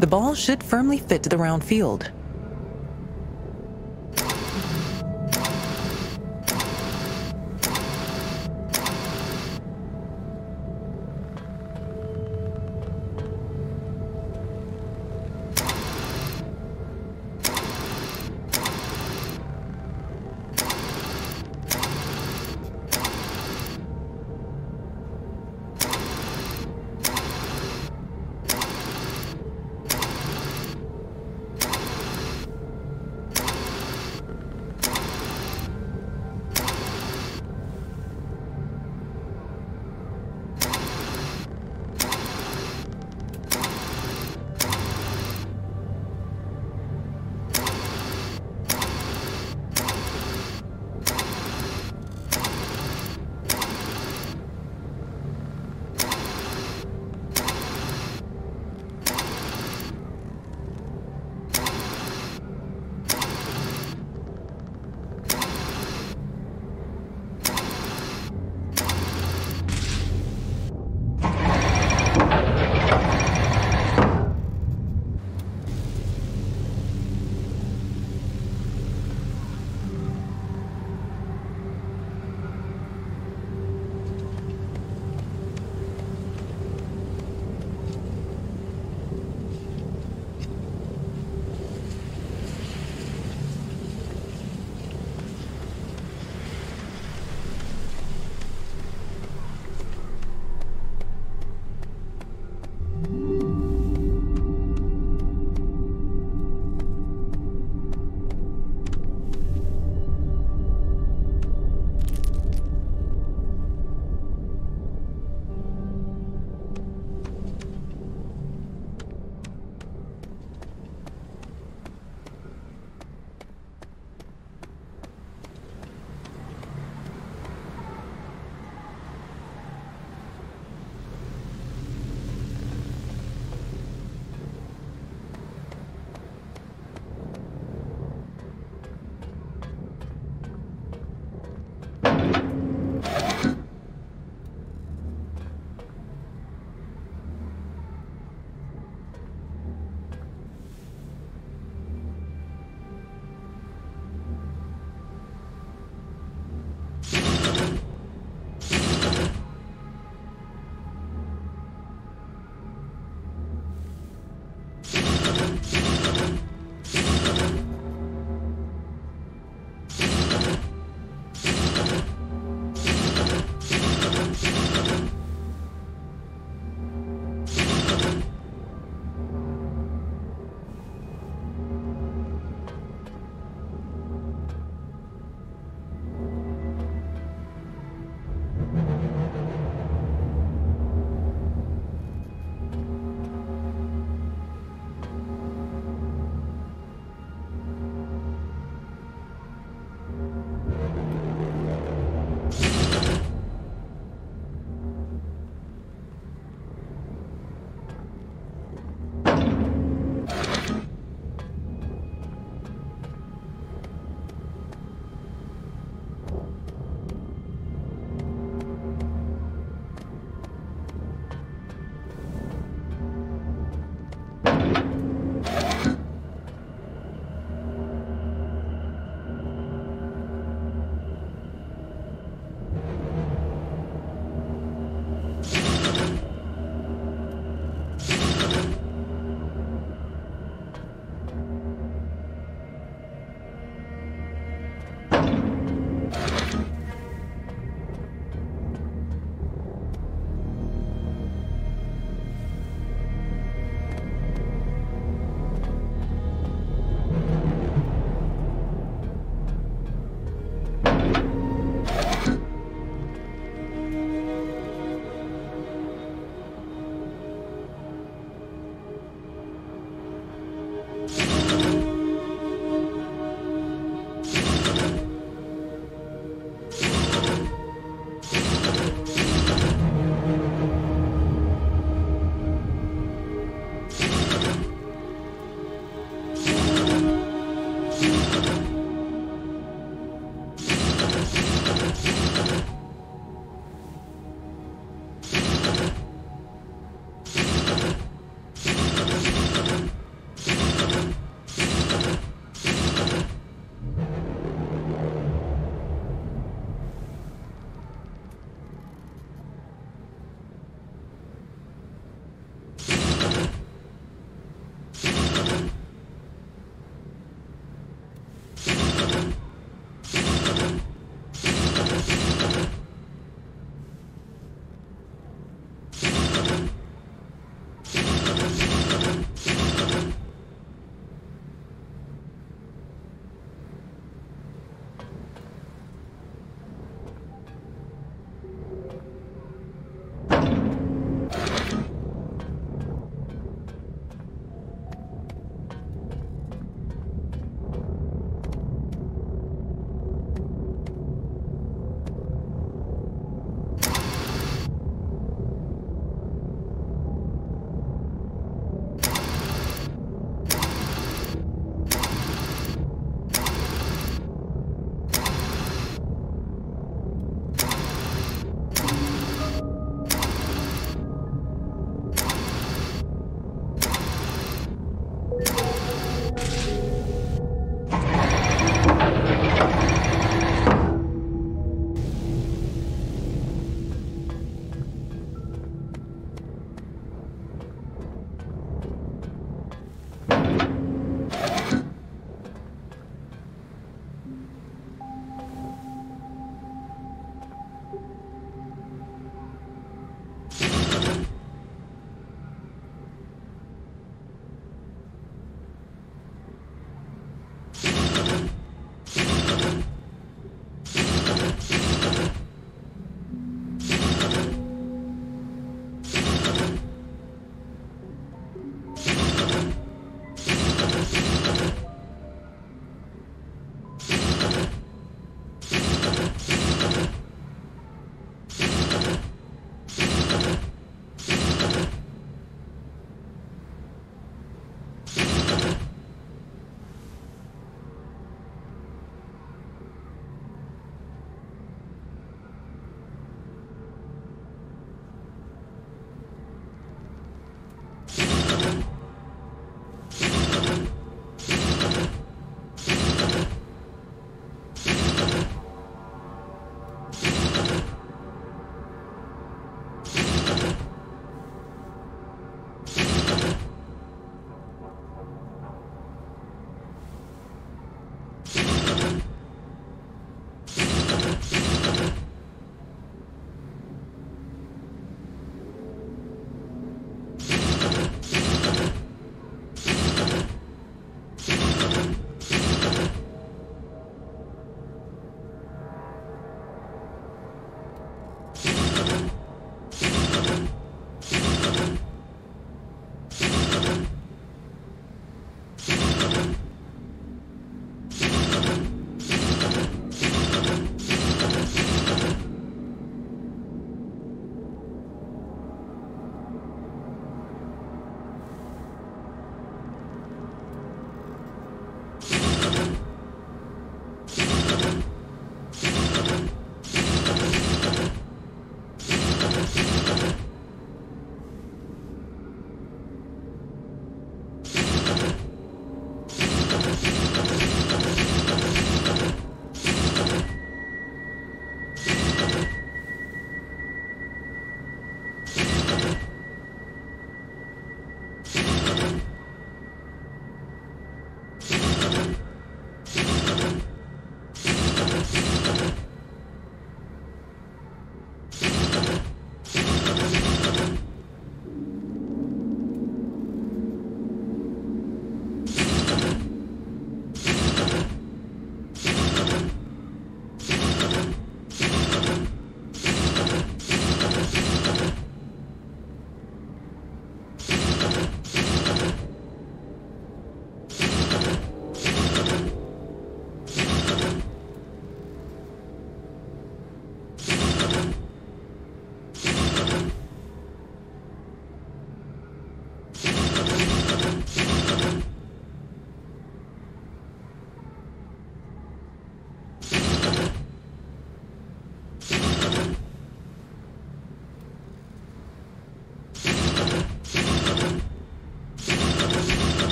The ball should firmly fit to the round field.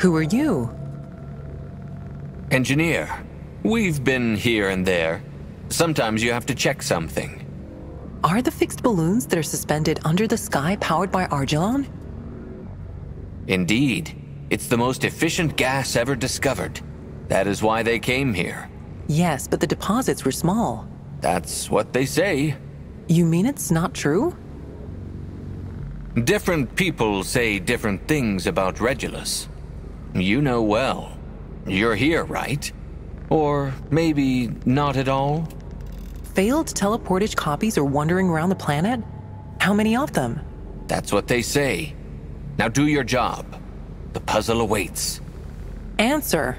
Who are you? Engineer. We've been here and there. Sometimes you have to check something. Are the fixed balloons that are suspended under the sky powered by Argilon? Indeed. It's the most efficient gas ever discovered. That is why they came here. Yes, but the deposits were small. That's what they say. You mean it's not true? Different people say different things about Regilus. You know well. You're here, right? Or maybe not at all? Failed teleportage copies are wandering around the planet? How many of them? That's what they say. Now do your job. The puzzle awaits. Answer.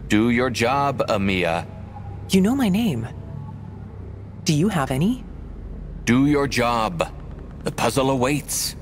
Do your job, Amia. You know my name. Do you have any? Do your job. The puzzle awaits.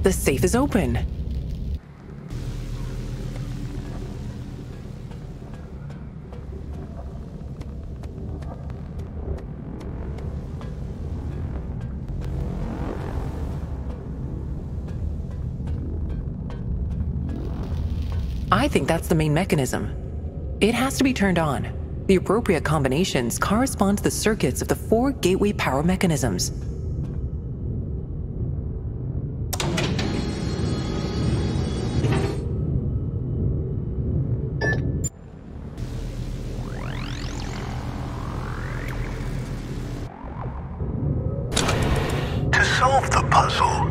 The safe is open. I think that's the main mechanism. It has to be turned on. The appropriate combinations correspond to the circuits of the 4 gateway power mechanisms. To solve the puzzle,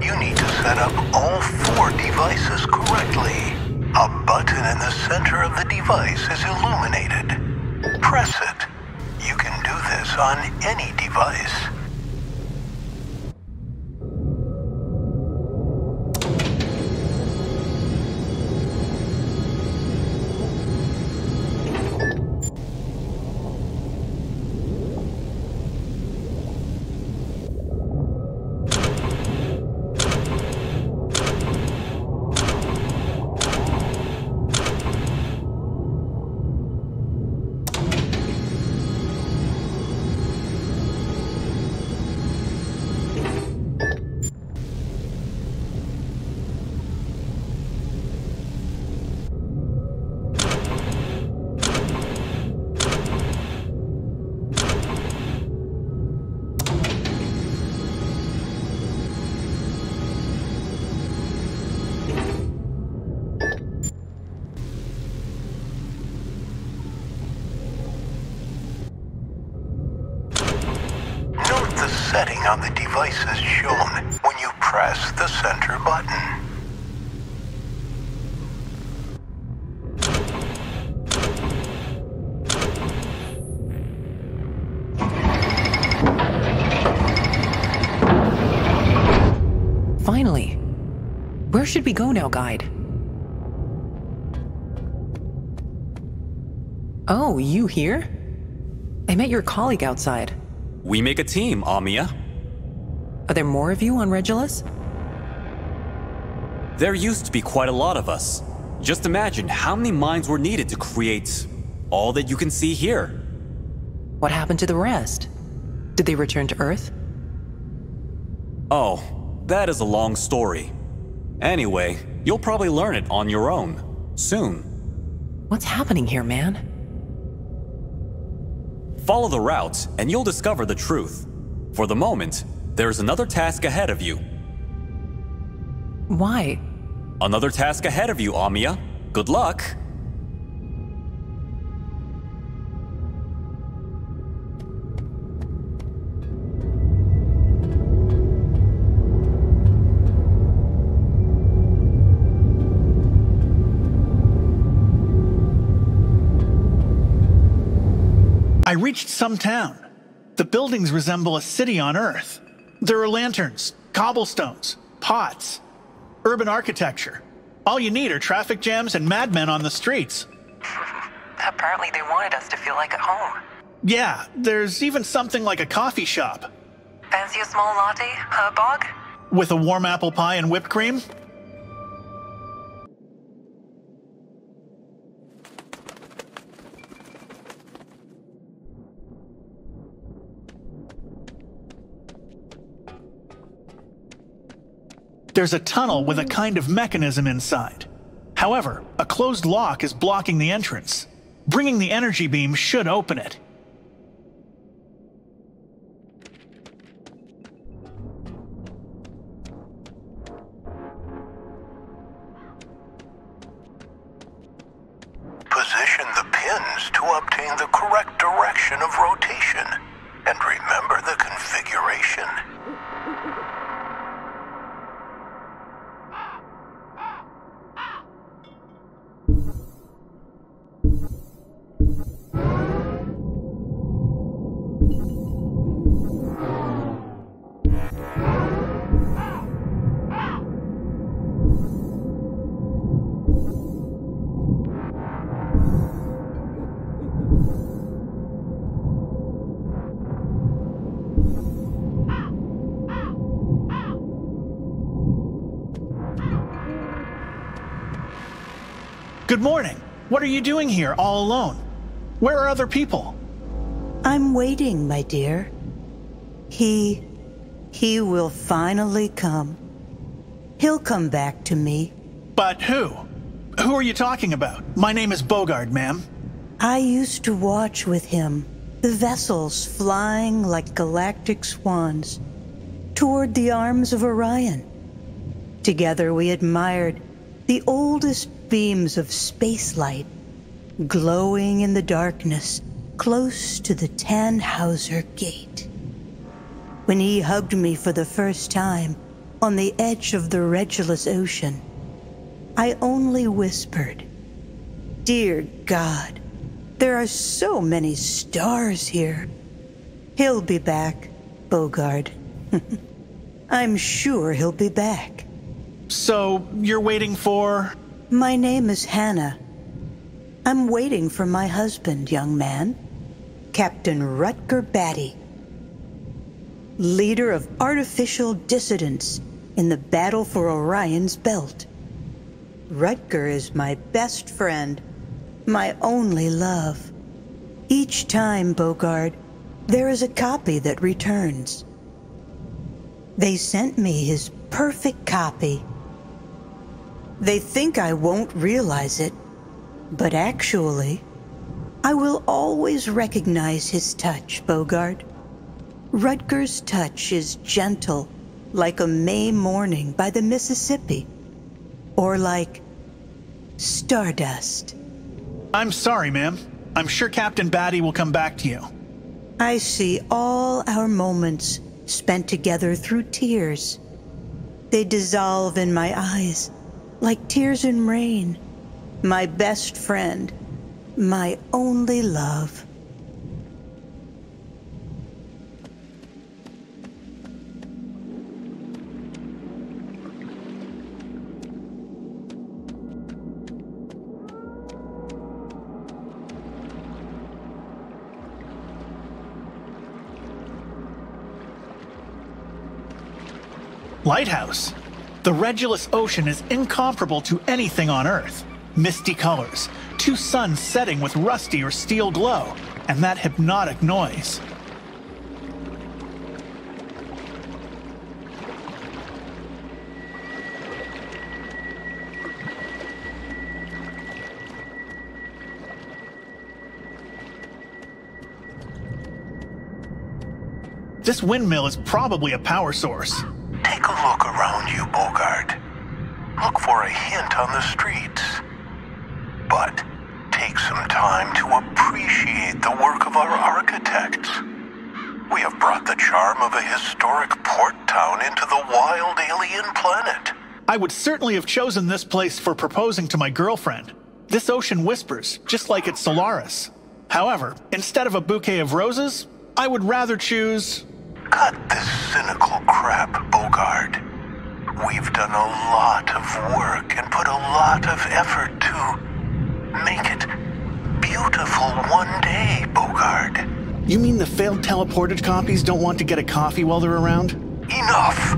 you need to set up all 4 devices correctly. A button in the center of the device is illuminated. Press it. You can do this on any device. Setting on the device is shown when you press the center button. Finally. Where should we go now, guide? Oh, you here? I met your colleague outside. We make a team, Amia. Are there more of you on Regilus? There used to be quite a lot of us. Just imagine how many minds were needed to create all that you can see here. What happened to the rest? Did they return to Earth? Oh, that is a long story. Anyway, you'll probably learn it on your own, soon. What's happening here, man? Follow the route, and you'll discover the truth. For the moment, there's another task ahead of you. Why? Another task ahead of you, Amia. Good luck! I reached some town. The buildings resemble a city on Earth. There are lanterns, cobblestones, pots, urban architecture. All you need are traffic jams and madmen on the streets. Apparently they wanted us to feel like at home. Yeah, there's even something like a coffee shop. Fancy a small latte, huh, Bog? With a warm apple pie and whipped cream? There's a tunnel with a kind of mechanism inside. However, a closed lock is blocking the entrance. Bringing the energy beam should open it. Position the pins to obtain the correct direction of rotation. And remember the configuration. Good morning. What are you doing here all alone? Where are other people? I'm waiting, my dear. He will finally come. He'll come back to me. But who? Who are you talking about? My name is Bogard, ma'am. I used to watch with him the vessels flying like galactic swans toward the arms of Orion. Together we admired the oldest beams of spacelight glowing in the darkness close to the Tannhauser Gate. When he hugged me for the first time on the edge of the Regilus Ocean, I only whispered, "Dear God, there are so many stars here." He'll be back, Bogard. I'm sure he'll be back. So, you're waiting for... My name is Hannah. I'm waiting for my husband, young man. Captain Rutger Batty, leader of artificial dissidents in the battle for Orion's belt. Rutger is my best friend, my only love. Each time, Bogard, there is a copy that returns. They sent me his perfect copy. They think I won't realize it, but actually, I will always recognize his touch, Bogard. Rutger's touch is gentle, like a May morning by the Mississippi, or like stardust. I'm sorry, ma'am. I'm sure Captain Batty will come back to you. I see all our moments spent together through tears. They dissolve in my eyes like tears in rain. My best friend, my only love. Lighthouse. The Regilus Ocean is incomparable to anything on Earth. Misty colors, two suns setting with rusty or steel glow, and that hypnotic noise. This windmill is probably a power source. Take a look around you, Bogard. Look for a hint on the streets. But take some time to appreciate the work of our architects. We have brought the charm of a historic port town into the wild alien planet. I would certainly have chosen this place for proposing to my girlfriend. This ocean whispers, just like its Solaris. However, instead of a bouquet of roses, I would rather choose... Cut this cynical crap, Bogard. We've done a lot of work and put a lot of effort to make it beautiful one day, Bogard. You mean the failed teleported copies don't want to get a coffee while they're around? Enough!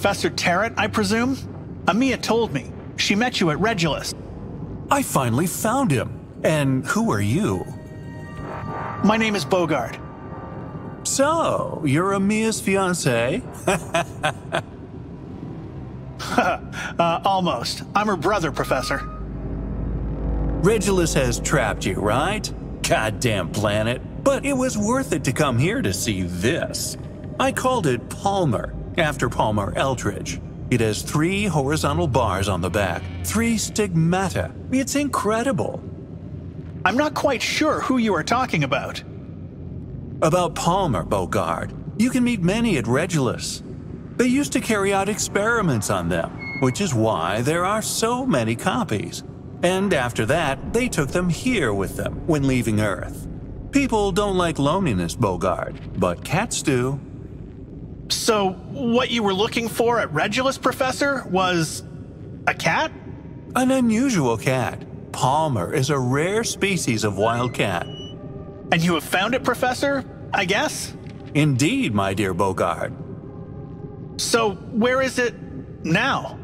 Professor Terret, I presume? Amia told me. She met you at Regilus. I finally found him. And who are you? My name is Bogard. So, you're Amia's fiancé? Almost. I'm her brother, Professor. Regilus has trapped you, right? Goddamn planet. But it was worth it to come here to see this. I called it Palmer, after Palmer Eldridge. It has 3 horizontal bars on the back, 3 stigmata. It's incredible. I'm not quite sure who you are talking about. About Palmer, Bogard. You can meet many at Regilus. They used to carry out experiments on them, which is why there are so many copies. And after that, they took them here with them when leaving Earth. People don't like loneliness, Bogard, but cats do. So, what you were looking for at Regilus, Professor, was a cat? An unusual cat. Palmer is a rare species of wild cat. And you have found it, Professor, I guess? Indeed, my dear Bogard. So, where is it now?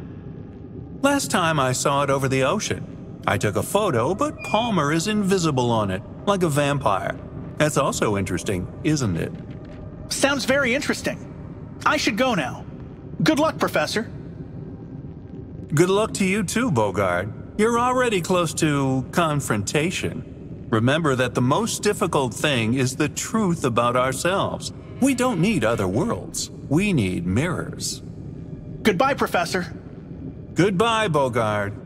Last time I saw it over the ocean. I took a photo, but Palmer is invisible on it, like a vampire. That's also interesting, isn't it? Sounds very interesting. I should go now. Good luck, Professor. Good luck to you too, Bogard. You're already close to confrontation. Remember that the most difficult thing is the truth about ourselves. We don't need other worlds. We need mirrors. Goodbye, Professor. Goodbye, Bogard.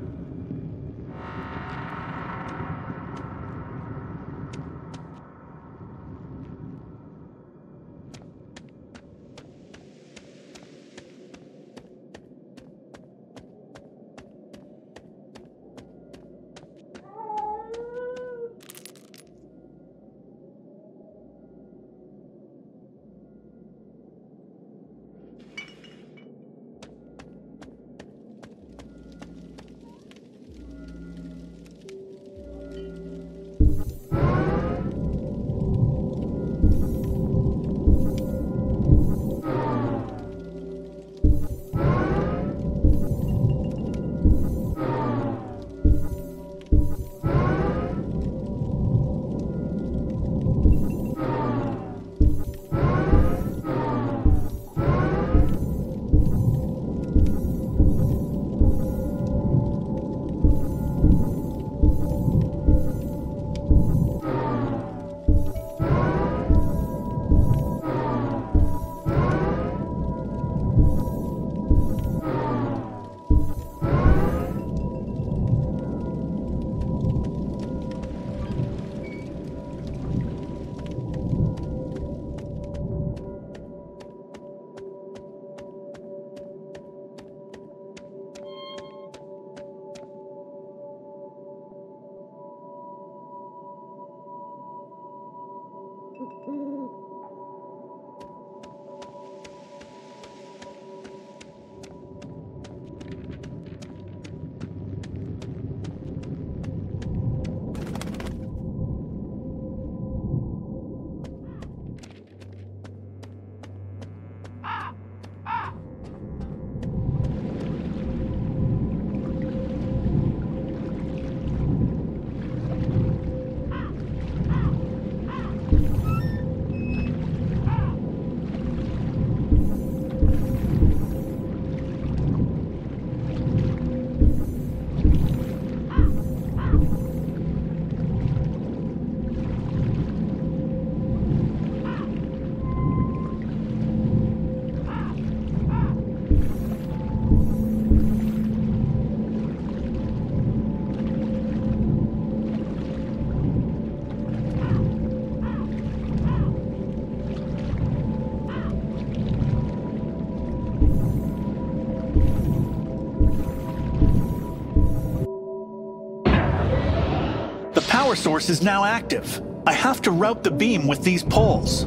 Power source is now active. I have to route the beam with these poles.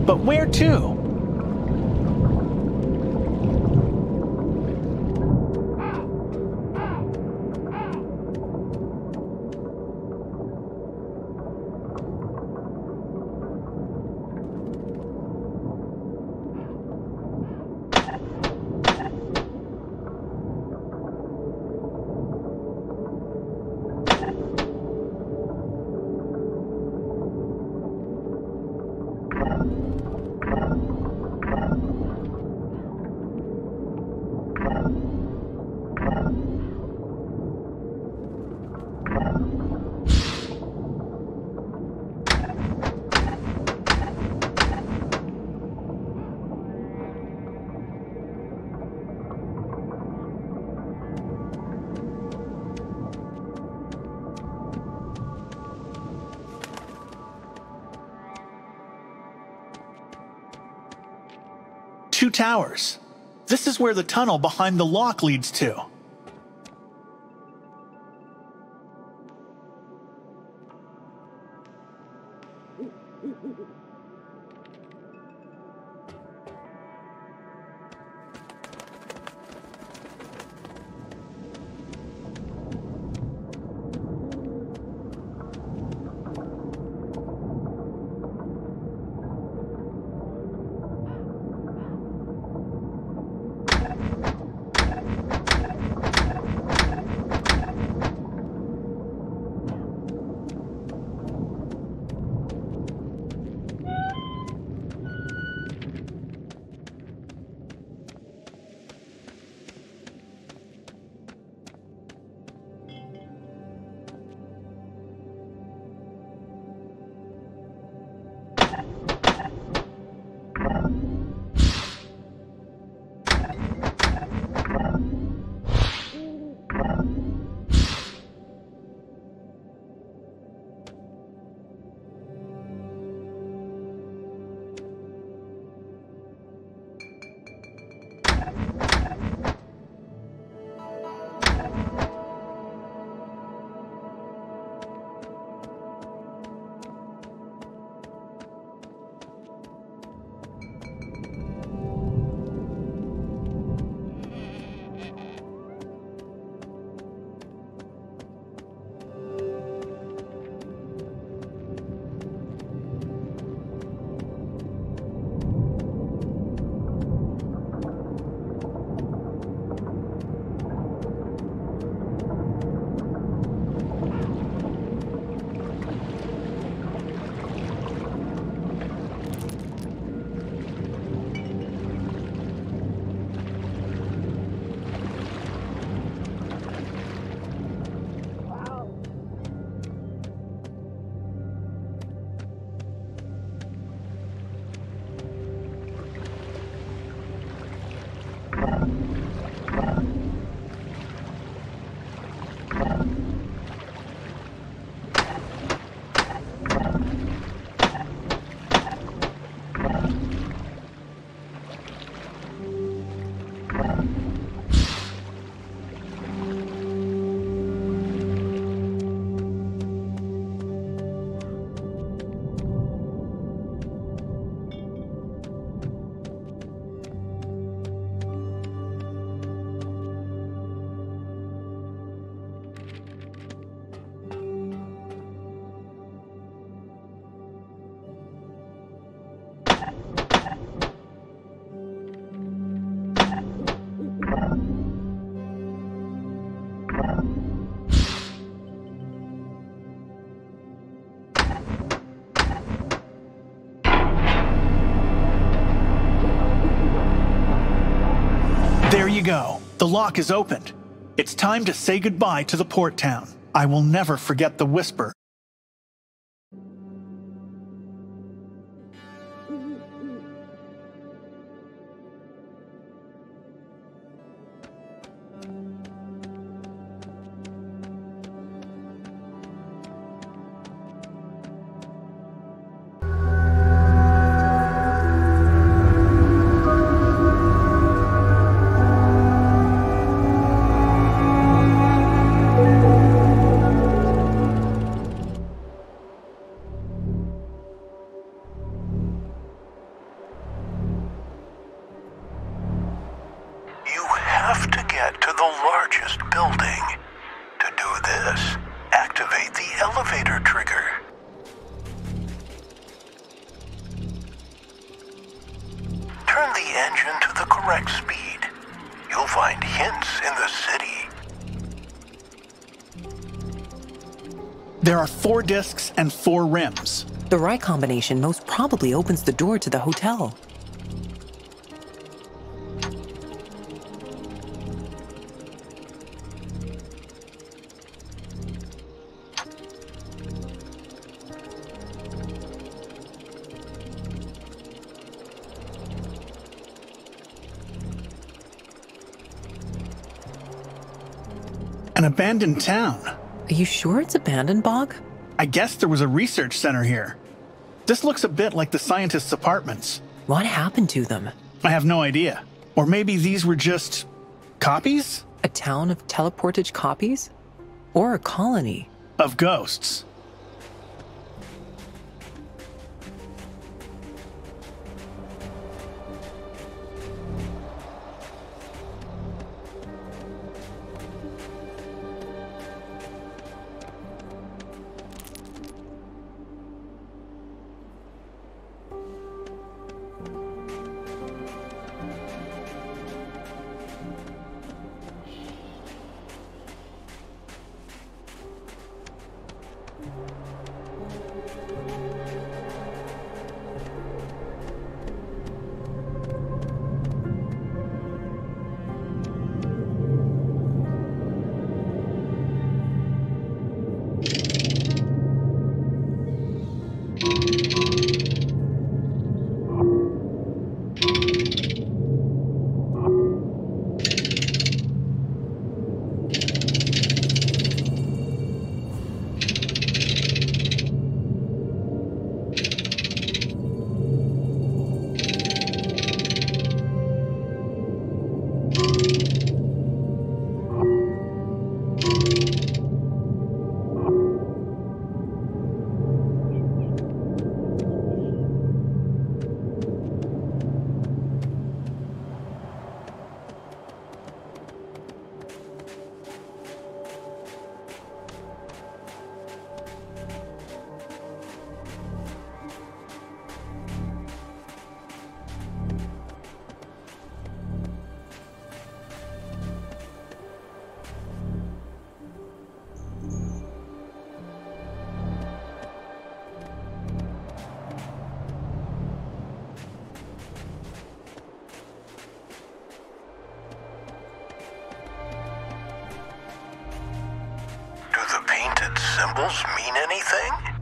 But where to? 2 towers. This is where the tunnel behind the lock leads to. There you go. The lock is opened. It's time to say goodbye to the port town. I will never forget the whisper. There are 4 discs and 4 rims. The right combination most probably opens the door to the hotel. An abandoned town. Are you sure it's abandoned, Bog? I guess there was a research center here. This looks a bit like the scientists' apartments. What happened to them? I have no idea. Or maybe these were just copies? A town of teleportage copies? Or a colony? Of ghosts. Symbols mean anything?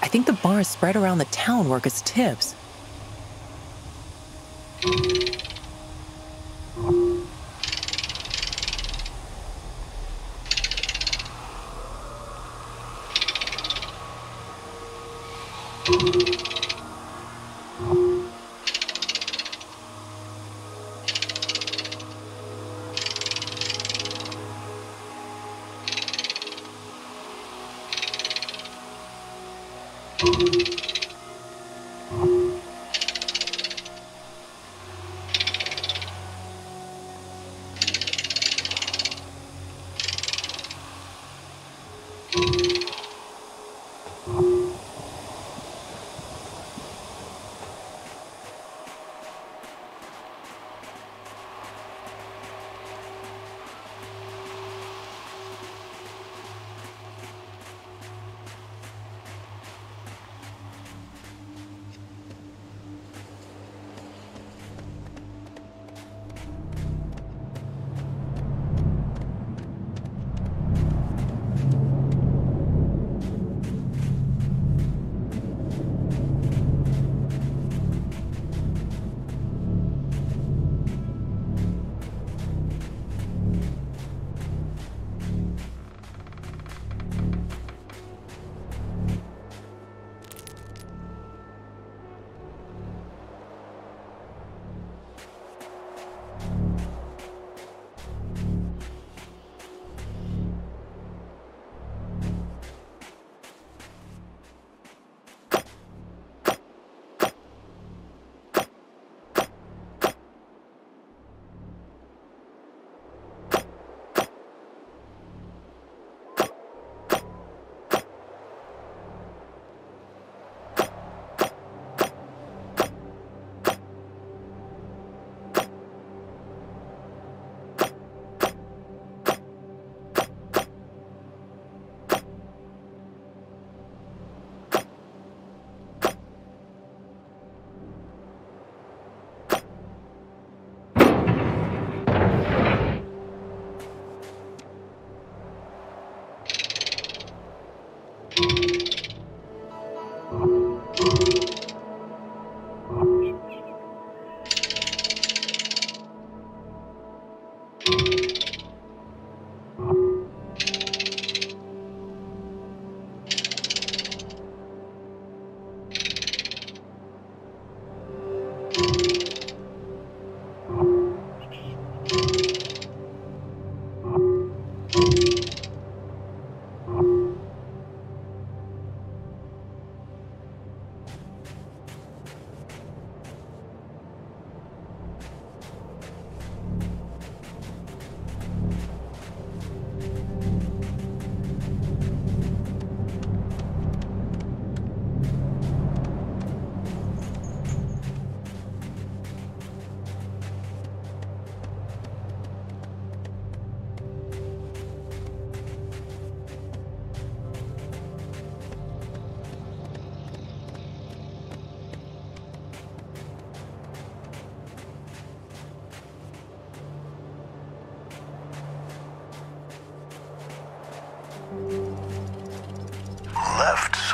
I think the bars spread around the town work as tips.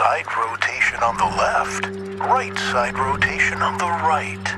side rotation on the left, right side rotation on the right.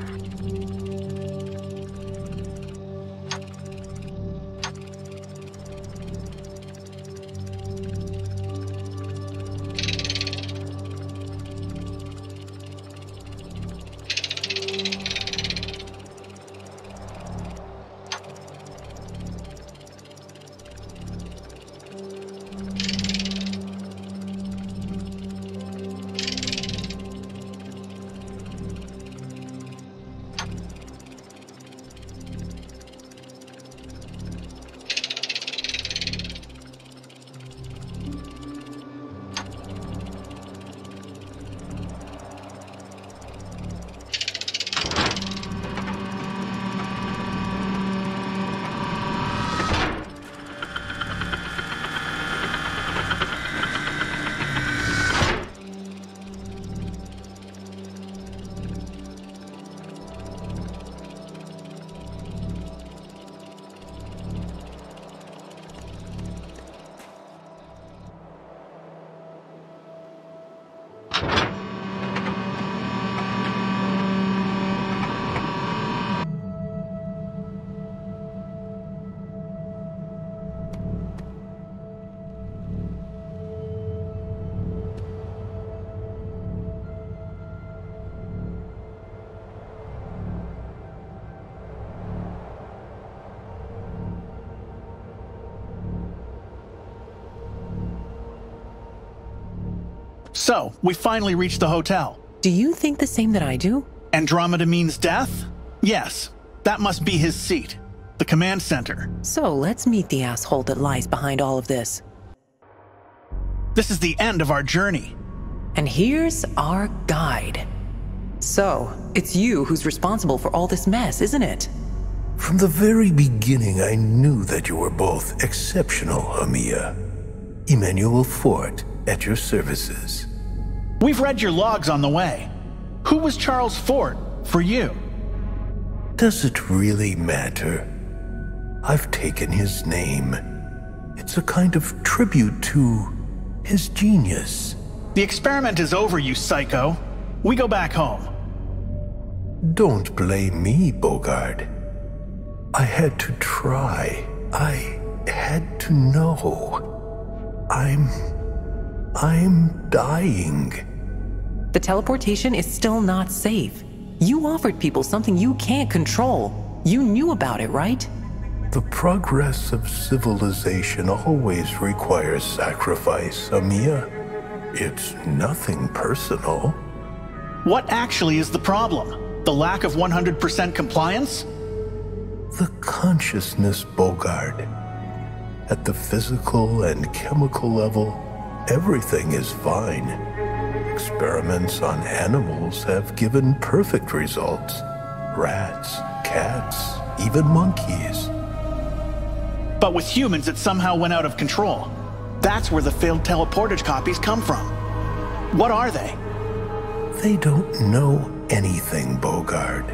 So, we finally reached the hotel. Do you think the same that I do? Andromeda means death? Yes, that must be his seat. The command center. So let's meet the asshole that lies behind all of this. This is the end of our journey. And here's our guide. So, it's you who's responsible for all this mess, isn't it? From the very beginning, I knew that you were both exceptional, Amia. Emmanuel Fort, at your services. We've read your logs on the way. Who was Charles Fort for you? Does it really matter? I've taken his name. It's a kind of tribute to his genius. The experiment is over, you psycho. We go back home. Don't blame me, Bogard. I had to try. I had to know. I'm dying. The teleportation is still not safe. You offered people something you can't control. You knew about it, right? The progress of civilization always requires sacrifice, Amia. It's nothing personal. What actually is the problem? The lack of 100% compliance? The consciousness, Bogard. At the physical and chemical level, everything is fine. Experiments on animals have given perfect results. Rats, cats, even monkeys. But with humans, it somehow went out of control. That's where the failed teleportage copies come from. What are they? They don't know anything, Bogard.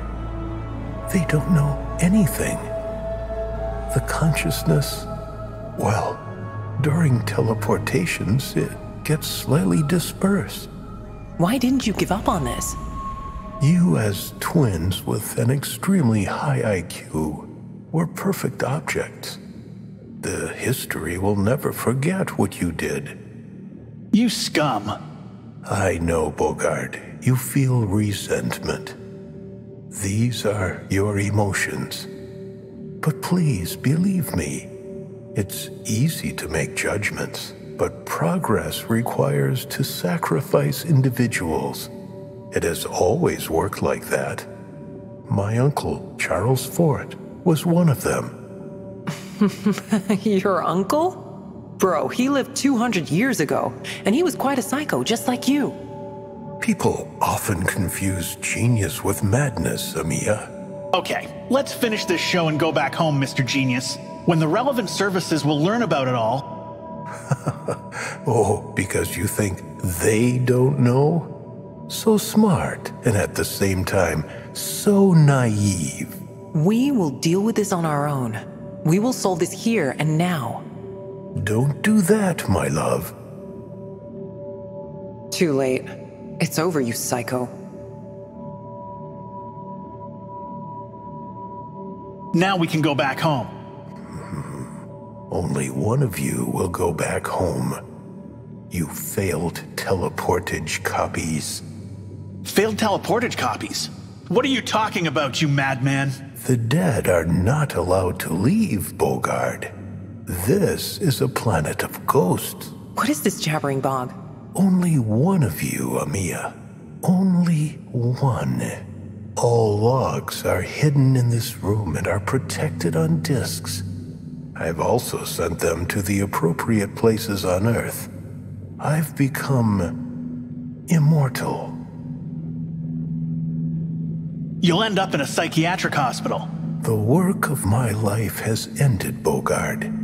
They don't know anything. The consciousness, well, during teleportations, it gets slightly dispersed. Why didn't you give up on this? You, as twins with an extremely high IQ, were perfect objects. The history will never forget what you did. You scum. I know, Bogard. You feel resentment. These are your emotions. But please, believe me. It's easy to make judgments, but progress requires to sacrifice individuals. It has always worked like that. My uncle, Charles Fort, was one of them. Your uncle? Bro, he lived 200 years ago, and he was quite a psycho, just like you. People often confuse genius with madness, Amia. Okay, let's finish this show and go back home, Mr. Genius. When the relevant services will learn about it all. Oh, because you think they don't know? So smart, and at the same time, so naive. We will deal with this on our own. We will solve this here and now. Don't do that, my love. Too late. It's over, you psycho. Now we can go back home. Only one of you will go back home. You failed teleportage copies. Failed teleportage copies? What are you talking about, you madman? The dead are not allowed to leave, Bogard. This is a planet of ghosts. What is this jabbering, Bog? Only one of you, Amia. Only one. All logs are hidden in this room and are protected on disks. I've also sent them to the appropriate places on Earth. I've become immortal. You'll end up in a psychiatric hospital. The work of my life has ended, Bogard.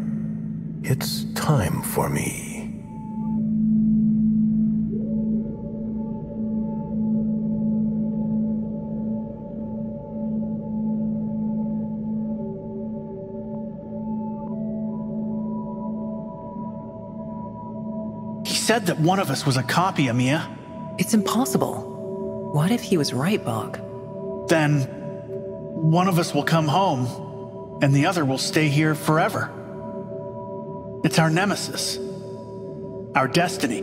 It's time for me. He said that one of us was a copy, Amia. It's impossible. What if he was right, Bog? Then one of us will come home, and the other will stay here forever. It's our nemesis, our destiny.